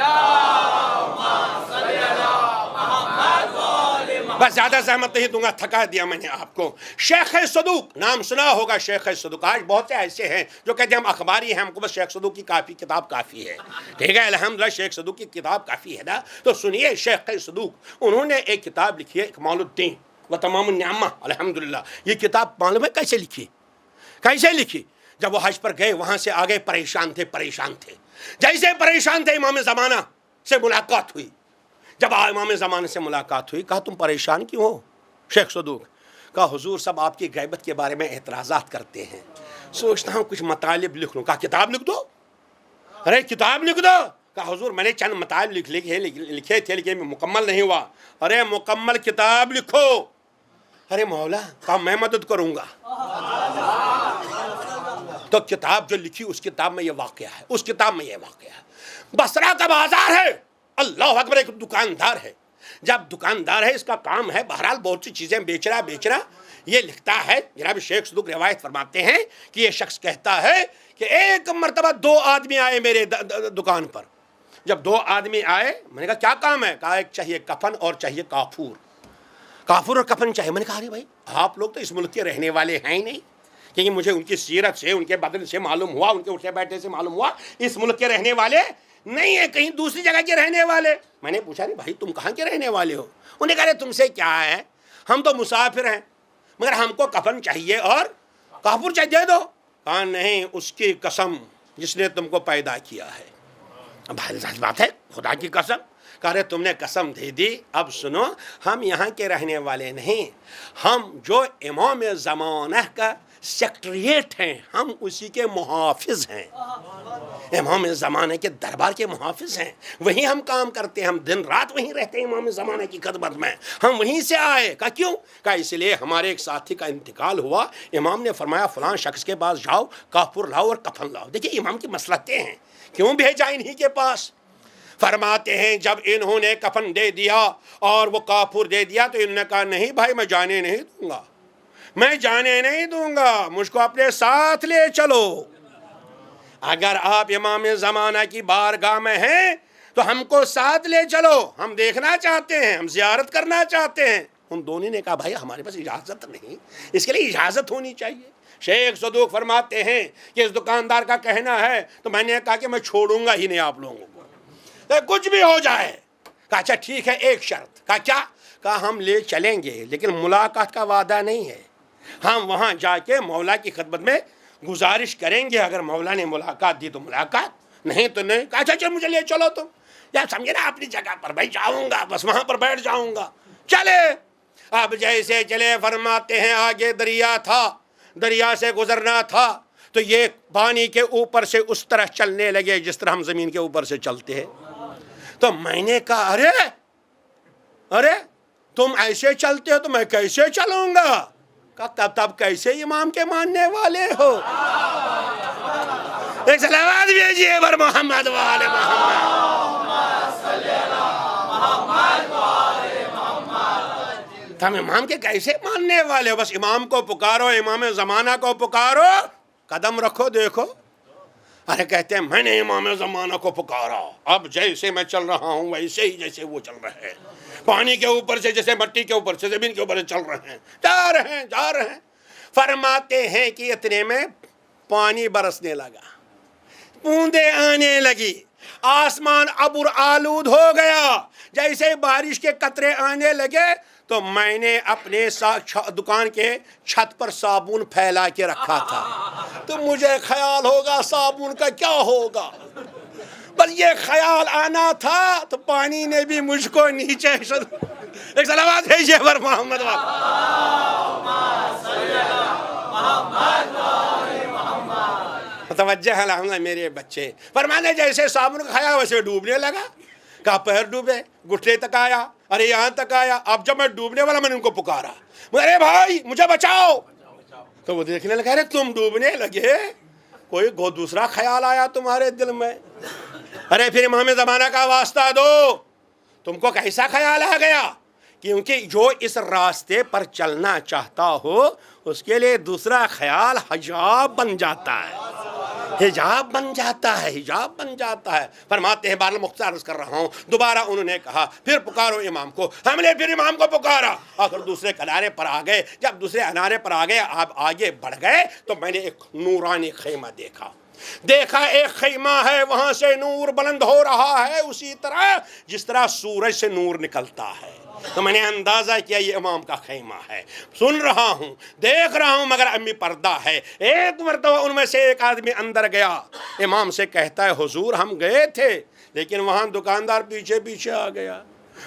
بس زیادہ زحمت نہیں دوں گا، تھکا دیا میں نے آپ کو. شیخ صدوق نام سنا ہوگا. شیخ صدوق، آج بہت سے ایسے ہیں جو کہتے ہیں ہم اخباری ہیں، ہم کو بس شیخ صدوق کی کتاب کافی ہے. ٹھیک ہے، الحمدللہ شیخ صدوق کی کتاب کافی ہے نا. تو سنیے شیخ صدوق، انہوں نے ایک کتاب لکھی ہے اکمال الدین و تمام النعمہ. الحمدللہ یہ کتاب معلوم ہے کیسے لکھی؟ جب وہ حج پر گئے، وہاں سے آگے پریشان تھے. جیسے پریشان تھے امام زمانہ سے ملاقات ہوئی. جب امام زمانے سے ملاقات ہوئی، کہا تم پریشان کیوں ہو؟ شیخ صدوق کہا حضور سب آپ کی غیبت کے بارے میں اعتراضات کرتے ہیں، سوچتا ہوں کچھ مطالب لکھ لوں. کہا کتاب لکھ دو. ارے کتاب لکھ دو. کہا حضور میں نے چند مطالب لکھے تھے لیکن مکمل نہیں ہوا. ارے مکمل کتاب لکھو. ارے مولا. کہا میں مدد کروں گا. تو کتاب جو لکھی اس کتاب میں یہ واقعہ ہے, اس کتاب میں یہ واقعہ ہے. بصرہ کا بازار ہے, اللہ اکبر, ایک دکاندار ہے. جب دکاندار ہے اس کا کام ہے بہرحال بہت سی چیزیں بیچنا. یہ لکھتا ہے جناب شیخ صدوق روایت فرماتے ہیں کہ یہ شخص کہتا ہے کہ ایک مرتبہ 2 آدمی آئے میرے دکان پر. جب 2 آدمی آئے میں نے کہا کیا کام ہے؟ کہا ایک چاہیے کفن اور چاہیے کافور. کافور اور کفن چاہیے. میں نے کہا ارے بھائی آپ لوگ تو اس ملک کے رہنے والے ہیں ہی نہیں, کیونکہ مجھے ان کی سیرت سے, ان کے بدن سے معلوم ہوا, ان کے اٹھے بیٹھے سے معلوم ہوا اس ملک کے رہنے والے نہیں ہیں, کہیں دوسری جگہ کے رہنے والے. میں نے پوچھا نہیں بھائی تم کہاں کے رہنے والے ہو؟ انہوں نے کہا تم سے کیا ہے, ہم تو مسافر ہیں مگر ہم کو کفن چاہیے اور کافور چاہیے, دے دو. کہا نہیں, اس کی قسم جس نے تم کو پیدا کیا ہے. بھائی بات ہے, خدا کی قسم. کہا رہے تم نے قسم دے دی. اب سنو, ہم یہاں کے رہنے والے نہیں, ہم جو امام زمانہ کا سیکٹریٹ ہیں, ہم اسی کے محافظ ہیں. امام زمانہ کے دربار کے محافظ ہیں, وہیں ہم کام کرتے ہیں, ہم دن رات وہیں رہتے ہیں امام زمانہ کی خدمت میں, ہم وہیں سے آئے. کہا کیوں؟ کہا اس لیے ہمارے ایک ساتھی کا انتقال ہوا, امام نے فرمایا فلاں شخص کے پاس جاؤ, کافور لاؤ اور کفن لاؤ. دیکھیے امام کی مصلحتیں ہیں, کیوں بھیجا انہی کے پاس. فرماتے ہیں جب انہوں نے کفن دے دیا اور وہ کافور دے دیا تو انہوں نے کہا نہیں بھائی میں جانے نہیں دوں گا, میں جانے نہیں دوں گا, مجھ کو اپنے ساتھ لے چلو. اگر آپ امام زمانہ کی بارگاہ میں ہیں تو ہم کو ساتھ لے چلو, ہم دیکھنا چاہتے ہیں, ہم زیارت کرنا چاہتے ہیں. ان دونوں نے کہا بھائی ہمارے پاس اجازت نہیں, اس کے لیے اجازت ہونی چاہیے. شیخ صدوق فرماتے ہیں کہ اس دکاندار کا کہنا ہے تو میں نے کہا کہ میں چھوڑوں گا ہی نہیں آپ لوگوں کو, کچھ بھی ہو جائے. کہا اچھا ٹھیک ہے, ایک شرط. کہا کیا؟ کہا ہم لے چلیں گے لیکن ملاقات کا وعدہ نہیں ہے, ہم وہاں جا کے مولا کی خدمت میں گزارش کریں گے, اگر مولا نے ملاقات دی تو ملاقات, نہیں تو نہیں. کہا اچھا چل مجھے لے چلو تم, یا سمجھے نا اپنی جگہ پر بھائی جاؤں گا, بس وہاں پر بیٹھ جاؤں گا. چلے. اب جیسے چلے فرماتے ہیں آگے دریا تھا, دریا سے گزرنا تھا تو یہ پانی کے اوپر سے اس طرح چلنے لگے جس طرح ہم زمین کے اوپر سے چلتے ہیں. تو میں نے کہا ارے تم ایسے چلتے ہو تو میں کیسے چلوں گا؟ کہا تب کیسے امام کے ماننے والے ہو؟ ایک صلوات بھیجیے بر محمد وآل محمد. تم امام کے کیسے ماننے والے ہو؟ بس امام کو پکارو, امام زمانہ کو پکارو, قدم رکھو دیکھو. ارے کہتے ہیں میں نے امام زمانہ کو پکارا, اب جیسے میں چل رہا ہوں ویسے ہی جیسے وہ چل رہے ہیں, پانی کے اوپر سے جیسے مٹی کے اوپر سے زمین کے اوپر سے چل رہے ہیں, جا رہے ہیں. فرماتے ہیں کہ اتنے میں پانی برسنے لگا, بوندیں آنے لگی, آسمان ابر آلود ہو گیا. جیسے بارش کے قطرے آنے لگے تو میں نے اپنے دکان کے چھت پر صابن پھیلا کے رکھا تھا, تو مجھے خیال ہوگا صابن کا کیا ہوگا, بس یہ خیال آنا تھا تو پانی نے بھی مجھ کو نیچے. ایک صلوات بھیجیے پر محمد. توجہ ہے الحمدللہ میرے بچے. فرمانے جیسے صابن کا کھایا ویسے ڈوبنے لگا. کہا پیر ڈوبے, گھٹنے تک آیا, ارے یہاں تک آیا. اب جب میں ڈوبنے والا میں نے ان کو پکارا, ارے بھائی مجھے بچاؤ. تو وہ دیکھنے لگا ارے تم ڈوبنے لگے, کوئی دوسرا خیال آیا تمہارے دل میں. ارے پھر امام زمانہ کا واسطہ دو, تم کو کیسا خیال آ گیا؟ کیونکہ جو اس راستے پر چلنا چاہتا ہو اس کے لیے دوسرا خیال حجاب بن جاتا ہے, حجاب بن جاتا ہے. فرماتے ہیں بہرحال مختصر عرض کر رہا ہوں, دوبارہ انہوں نے کہا پھر پکارو امام کو. ہم نے پھر امام کو پکارا اور پھر دوسرے کنارے پر آ گئے. جب دوسرے کنارے پر آ گئے, آپ آگے بڑھ گئے تو میں نے ایک نورانی خیمہ دیکھا ایک خیمہ ہے, وہاں سے نور بلند ہو رہا ہے اسی طرح جس طرح سورج سے نور نکلتا ہے. تو میں نے اندازہ کیا یہ امام کا خیمہ ہے. سن رہا ہوں, دیکھ رہا ہوں, مگر امی پردہ ہے. ایک مرتبہ ان میں سے ایک آدمی اندر گیا, امام سے کہتا ہے حضور ہم گئے تھے لیکن وہاں دکاندار پیچھے آ گیا.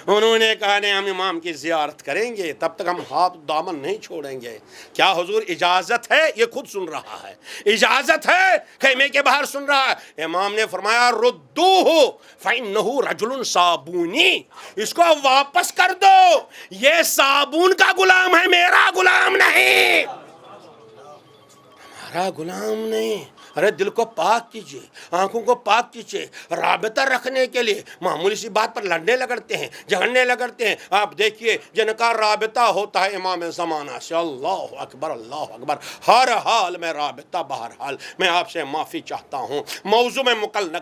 انہوں نے کہا نہیں ہم امام کی زیارت کریں گے، تب تک ہم ہاتھ دامن نہیں چھوڑیں گے۔ کیا حضور اجازت ہے؟ یہ خود سن رہا ہے، اجازت ہے، خیمے کے باہر سن رہا ہے۔ امام نے فرمایا ردوہ فإنہ رجل صابونی، اس کو واپس کر دو، یہ صابون کا غلام ہے، میرا غلام نہیں، ہمارا غلام نہیں۔ ارے دل کو پاک کیجئے، آنکھوں کو پاک کیجئے۔ رابطہ رکھنے کے لیے معمولی سی بات پر لڑنے لگتے ہیں، جھگڑنے لگتے ہیں۔ آپ دیکھیے جن کا رابطہ ہوتا ہے امام زمانہ سے، اللہ اکبر اللہ اکبر، ہر حال میں رابطہ، بہرحال میں آپ سے معافی چاہتا ہوں، موضوع میں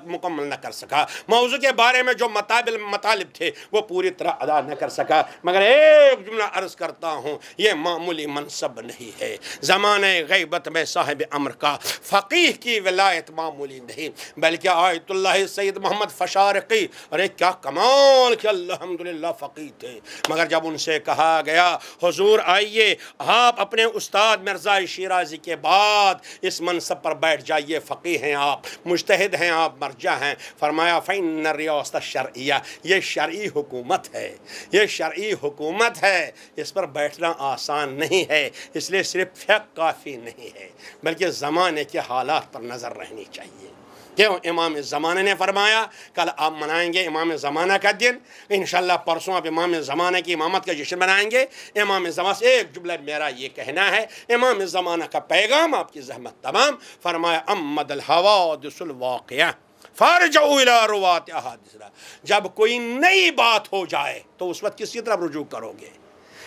مکمل نہ کر سکا، موضوع کے بارے میں جو مطالب تھے وہ پوری طرح ادا نہ کر سکا، مگر ایک جملہ عرض کرتا ہوں، یہ معمولی منصب نہیں ہے۔ زمانہ غیبت میں صاحب امر کا فقیہ کی ولایت معمولی نہیں، بلکہ آیت اللہ سید محمد فشارقی، ارے کیا کمال کہ الحمدللہ فقیہ تھے، مگر جب ان سے کہا گیا حضور آئیے آپ اپنے استاد مرزا شیرازی کے بعد اس منصب پر بیٹھ جائیے، فقیہ ہیں آپ، مجتہد ہیں آپ، مرجع ہیں، فرمایا فإن الریاست الشرعیہ، یہ شرعی حکومت ہے، یہ شرعی حکومت ہے، اس پر بیٹھنا آسان نہیں ہے، اس لیے صرف فقہ کافی نہیں ہے بلکہ زمانے کے حالات پر نظر رہنی چاہیے۔ کیوں؟ امام زمانہ نے فرمایا کل آپ منائیں گے امام زمانہ کا دن، انشاءاللہ پرسوں آپ امام زمانہ کی امامت کا جشن منائیں گے۔ امام زمانہ سے ایک جملہ میرا یہ کہنا ہے، امام زمانہ کا پیغام آپ کی زحمت تمام، فرمایا امد الحوادث الواقعہ فارجعوا الى روات احادثنا، جب کوئی نئی بات ہو جائے تو اس وقت کس کی طرف رجوع کرو گے؟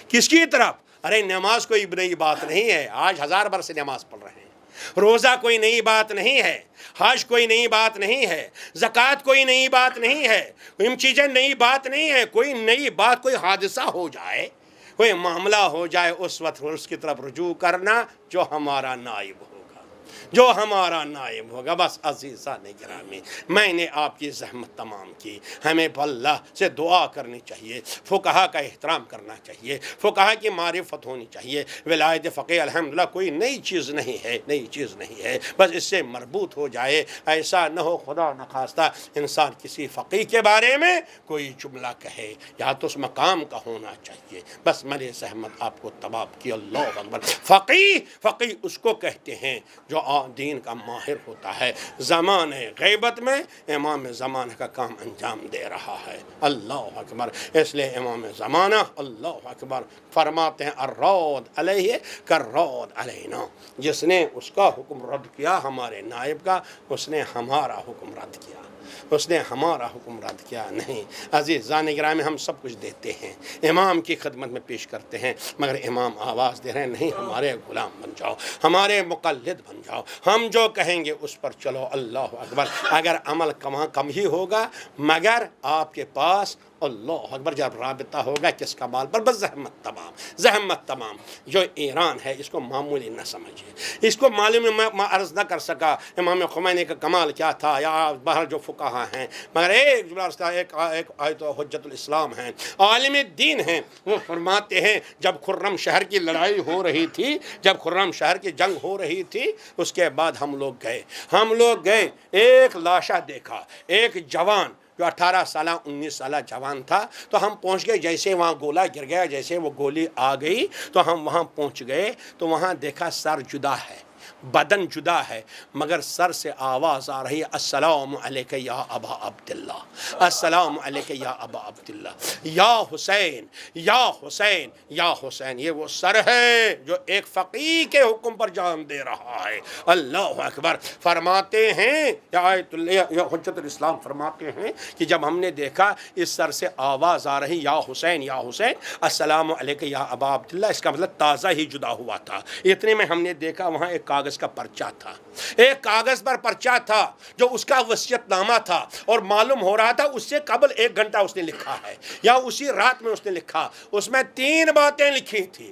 کس کی طرف؟ ارے نماز کوئی نئی بات نہیں ہے، آج 1000 برس سے نماز پڑھ رہے ہیں، روزہ کوئی نئی بات نہیں ہے، حج کوئی نئی بات نہیں ہے، زکوٰۃ کوئی نئی بات نہیں ہے، ان چیزیں نئی بات نہیں ہے۔ کوئی نئی بات، کوئی حادثہ ہو جائے، کوئی معاملہ ہو جائے، اس وقت اس کی طرف رجوع کرنا جو ہمارا نائب ہوگا، جو ہمارا نائب ہوگا۔ بس عزیزان گرامی، میں نے آپ کی زحمت تمام کی، ہمیں اللہ سے دعا کرنی چاہیے، فقہا کا احترام کرنا چاہیے، فقہا کی معرفت ہونی چاہیے۔ ولایت فقیہ الحمدللہ کوئی نئی چیز نہیں ہے، نئی چیز نہیں ہے، بس اس سے مربوط ہو جائے۔ ایسا نہ ہو خدا نخواستہ انسان کسی فقیہ کے بارے میں کوئی جملہ کہے، یا تو اس مقام کا ہونا چاہیے۔ بس میری زحمت آپ کو تباہ کی، اللہ اکبر۔ فقیہ اس کو کہتے ہیں جو دین کا ماہر ہوتا ہے، زمانہ غیبت میں امام زمانہ کا کام انجام دے رہا ہے، اللہ اکبر۔ اس لیے امام زمانہ اللہ اکبر فرماتے ہیں الراد علیہ کالراد علینا، جس نے اس کا حکم رد کیا ہمارے نائب کا، اس نے ہمارا حکم رد کیا، اس نے ہمارا حکم رد کیا نہیں۔ عزیزان گرامی، ہم سب کچھ دیتے ہیں، امام کی خدمت میں پیش کرتے ہیں، مگر امام آواز دے رہے ہیں نہیں، ہمارے غلام بن جاؤ، ہمارے مقلد بن جاؤ، ہم جو کہیں گے اس پر چلو، اللہ اکبر۔ اگر عمل کم ہی ہوگا، مگر آپ کے پاس اللہ اکبر جب رابطہ ہوگا کس کمال پر، بس زحمت تمام، زحمت تمام۔ جو ایران ہے اس کو معمولی نہ سمجھے، اس کو معلوم میں عرض نہ کر سکا امام خمینی کا کمال کیا تھا، یا باہر جو فقہا ہیں، مگر ایک جملہ، ایک آیت حجت الاسلام ہیں، عالم دین ہیں، وہ فرماتے ہیں جب خرم شہر کی لڑائی ہو رہی تھی، جب خرم شہر کی جنگ ہو رہی تھی، اس کے بعد ہم لوگ گئے، ایک لاشا دیکھا، ایک جوان جو 18 سالہ 19 سالہ جوان تھا، تو ہم پہنچ گئے، جیسے وہاں گولہ گر گیا، جیسے وہ گولی آ گئی تو ہم وہاں پہنچ گئے، تو وہاں دیکھا سر جدا ہے، بدن جدا ہے، مگر سر سے آواز آ رہی ہے السلام علیکہ یا ابا عبداللہ، السلام علیکہ یا ابا عبداللہ، یا حسین یا حسین یا حسین۔ یہ وہ سر ہے جو ایک فقیہ کے حکم پر جان دے رہا ہے، اللہ اکبر۔ فرماتے ہیں یا حجت الاسلام فرماتے ہیں کہ جب ہم نے دیکھا اس سر سے آواز آ رہی یا حسین یا حسین، السلام علیکہ یا ابا عبداللہ، اس کا مطلب تازہ ہی جدا ہوا تھا۔ اتنے میں ہم نے دیکھا وہاں ایک کاغذ کا پرچہ تھا، ایک کاغذ پر پرچہ تھا جو اس کا وصیت نامہ تھا، اور معلوم ہو رہا تھا اس سے قبل 1 گھنٹہ اس نے لکھا ہے، یا اسی رات میں اس نے لکھا۔ اس میں 3 باتیں لکھی تھی۔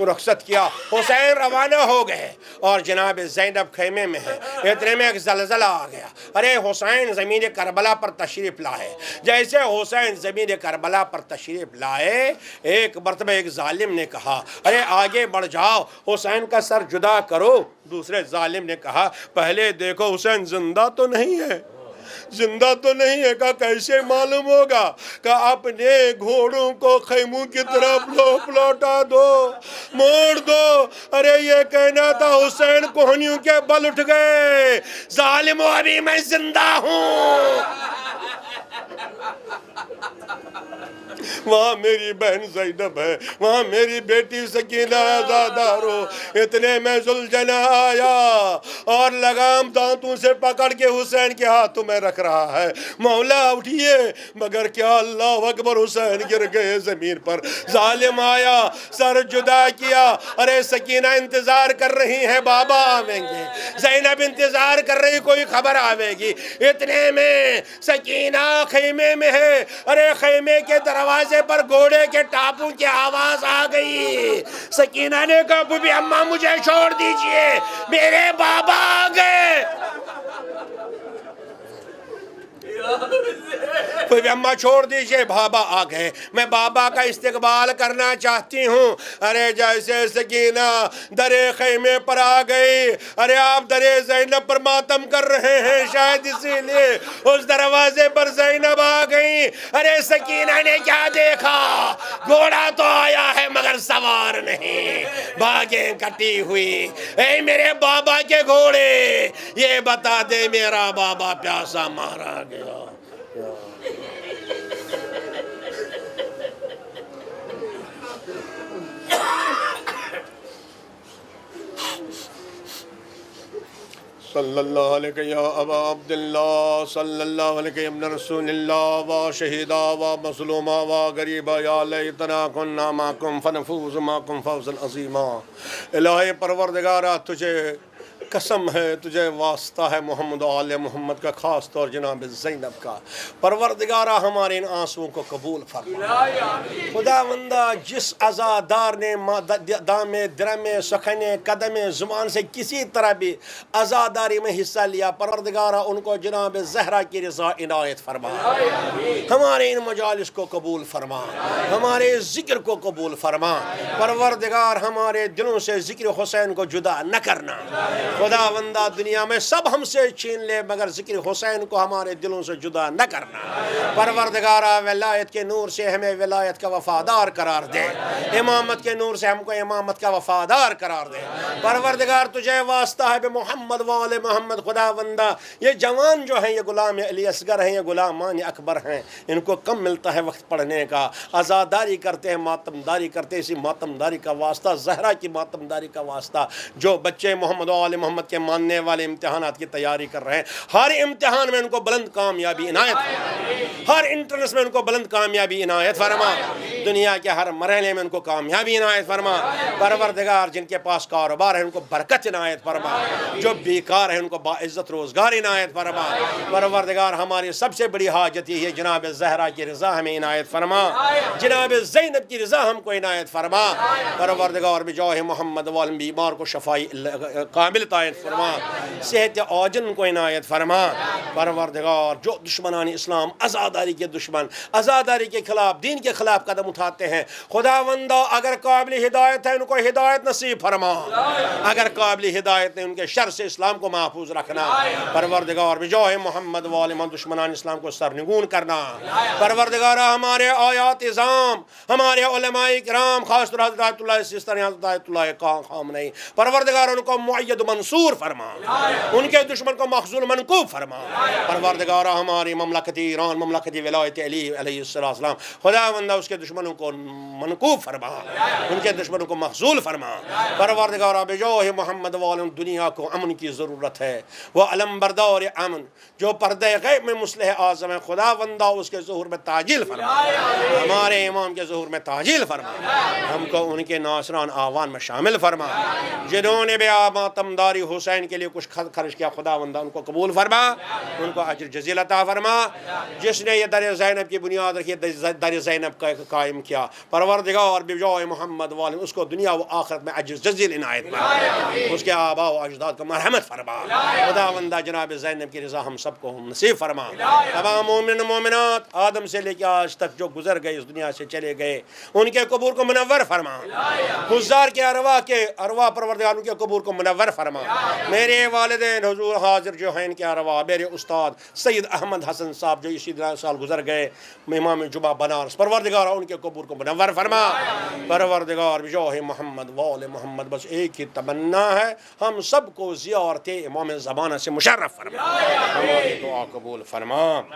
رخصت کیا، حسین روانہ ہو گئے اور جناب زینب خیمے میں ہے۔ اتنے میں ایک زلزلہ آ گیا، ارے حسین زمین کربلا پر تشریف لائے۔ جیسے حسین زمین کربلا پر تشریف لائے، ایک مرتبہ ایک ظالم نے کہا ارے آگے بڑھ جاؤ، حسین کا سر جدا کرو۔ دوسرے ظالم نے کہا پہلے دیکھو حسین زندہ تو نہیں ہے، زندہ تو نہیں ہے۔ کہا کیسے معلوم ہوگا؟ کہا اپنے گھوڑوں کو خیموں کی طرف لوٹا دو، موڑ دو۔ ارے یہ کہنا تھا حسین کوہنیوں کے بل اٹھ گئے، ظالموں ابھی میں زندہ ہوں۔ وہاں میری بہن زینب ہے، وہاں میری بیٹی سکینہ آزادار ہو۔ اتنے میں ذوالجناح آیا اور لگام دانتوں سے پکڑ کے حسین کے ہاتھوں میں رکھ رہا ہے، مولا اٹھیے، مگر کیا اللہ اکبر، حسین گر گئے زمین پر۔ ظالم آیا، سر جدا کیا۔ ارے سکینہ انتظار کر رہی ہے بابا آویں گے، زینب انتظار کر رہی کوئی خبر آوے گی۔ اتنے میں سکینہ خیمے میں ہے، ارے خیمے کے دروازے پر گھوڑے کے ٹاپوں کی آواز آ گئی۔ سکینہ نے کہا بوبی اماں مجھے چھوڑ دیجئے، میرے بابا آ گئے۔ بوبی اماں چھوڑ دیجئے، بابا آ گئے، میں بابا کا استقبال کرنا چاہتی ہوں۔ ارے جیسے سکینہ درے خیمے پر آ گئی، ارے آپ درے زینب پر ماتم کر رہے ہیں شاید اسی لیے اس دروازے پر زینب آ گئی۔ ارے سکینہ نے کیا دیکھا؟ گھوڑا تو آیا ہے مگر سوار نہیں، بھاگیں کٹی ہوئی۔ اے میرے بابا کے گھوڑے، یہ بتا دے میرا بابا پیاسا مارا گیا۔ صلی اللہ علیہ یا ابا عبداللہ، صلی اللہ علیہ ابن رسول اللہ، و شہیدہ و مظلومہ و غریبہ، یا لیتنا کننا معکم فنفوز معکم فوزا عظیما۔ الہی پروردگارہ تجھے قسم ہے، تجھے واسطہ ہے محمد و آل محمد کا، خاص طور جناب زینب کا، پروردگارہ ہمارے ان آنسوؤں کو قبول فرما۔ خداوندہ جس عزادار نے دام درم سخن قدم زبان سے کسی طرح بھی عزاداری میں حصہ لیا، پروردگارہ ان کو جناب زہرا کی رضا عنایت فرما۔ ہمارے ان مجالس کو قبول فرما، ہمارے ذکر کو قبول فرما۔ پروردگار ہمارے دلوں سے ذکر حسین کو جدا نہ کرنا۔ خداوندہ دنیا میں سب ہم سے چھین لے مگر ذکر حسین کو ہمارے دلوں سے جدا نہ کرنا۔ پروردگارہ ولایت کے نور سے ہمیں ولایت کا وفادار قرار دے، امامت کے نور سے ہم کو امامت کا وفادار قرار دے۔ پروردگار تجھے واسطہ ہے بے محمد و آل محمد، خداوندہ یہ جوان جو ہیں، یہ غلام علی اصغر ہیں، یہ غلامان اکبر ہیں، ان کو کم ملتا ہے وقت پڑھنے کا، عزاداری کرتے ہیں، ماتمداری کرتے ہیں۔ اسی ماتمداری کا واسطہ، زہرا کی ماتمداری کا واسطہ، جو بچے محمد و آل محمد کے ماننے والے امتحانات کی تیاری کر رہے ہیں، ہر امتحان میں ان کو بلند کامیابی عنایت فرما، ہر انٹرنس میں ان کو بلند کامیابی عنایت فرما، دنیا کے ہر مرحلے میں ان کو کامیابی عنایت فرما۔ پروردگار جن کے پاس کاروبار ہے ان کو برکت عنایت فرما، جو بیکار ہے ان کو باعزت روزگار عنایت فرما۔ پروردگار ہماری سب سے بڑی حاجت یہ ہے، جناب زہرا کی رضا ہمیں عنایت فرما، جناب زینب کی رضا ہم کو عنایت فرما۔ پروردگار بجاہ محمد والم بیمار کو شفائی کامل عطایت فرما، صحت عاجل کو عنایت فرما۔ پروردگار جو دشمنان اسلام، عزاداری کے دشمن، عزاداری کے خلاف، دین کے خلاف قدم اٹھاتے ہیں، خداوندہ اگر قابل ہدایت ہے ان کو ہدایت نصیب فرما، اگر قابل ہدایت نہیں ان کے شر سے اسلام کو محفوظ رکھنا۔ پروردگار بجاہ محمد والم دشمنان اسلام کو سرنگون کرنا۔ پروردگارہ ہمارے آیات اعظام، ہمارے علماء کرام، خاص طور حضرت آیت اللہ سستانی، حضرت آیت اللہ خامنئی، پروردگار ان کو معید منصور فرما، ان کے دشمن کو مخذول منکوب فرما۔ پروردگارہ ہماری مملکت ایران، مملکت ولایت علی علیہ السلام، خداوندہ اس کے دشمنوں کو منکوب فرما، ان کے دشمنوں کو مخذول فرما۔ پروردگارہ بجاہ محمد والم دنیا کو امن کی ضرورت ہے، وہ علم بردار امن جو پردہ غیب میں مصلح اعظم ہے، خداوندہ اس کے ظہور میں تعجیل فرما، ہمارے امام کے ظہور میں تعجیل فرما، ہم کو ان کے ناصران آوان میں شامل فرما۔ جنہوں نے بھی ماتمداری حسین کے لیے کچھ خرچ کیا، خداوندہ ان کو قبول فرما، ان کو اجر جزیل عطا فرما۔ جس نے یہ در زینب کی بنیاد رکھی، در زینب کا قائم قائم کیا پروردگار بجائے محمد والے اس کو دنیا و آخرت میں اجر جزیل عنایت فرما، اس کے آباء و اجداد کو مرحمت فرما، خداوندہ جناب زینب کی رضا ہم سب کو نصیب فرما، تمام مومن مومنات آدم سے لے کے آج تک جو گزر گئے اس دنیا سے چلے گئے ان کے قبور کو منور فرما، حضار کے ارواح پروردگار ان کے قبور کو منور فرما، میرے والدین حضور حاضر جو ہیں ان کے ارواح، میرے استاد سید احمد حسن صاحب جو اسی سال گزر گئے امام جمعہ بنارس، پروردگار ان کے قبور کو منور فرما، پروردگار بجاہ محمد وآل محمد بس ایک ہی تمنا ہے ہم سب کو زیارت امام زمانہ سے مشرف فرما، ہماری دعا قبول فرما۔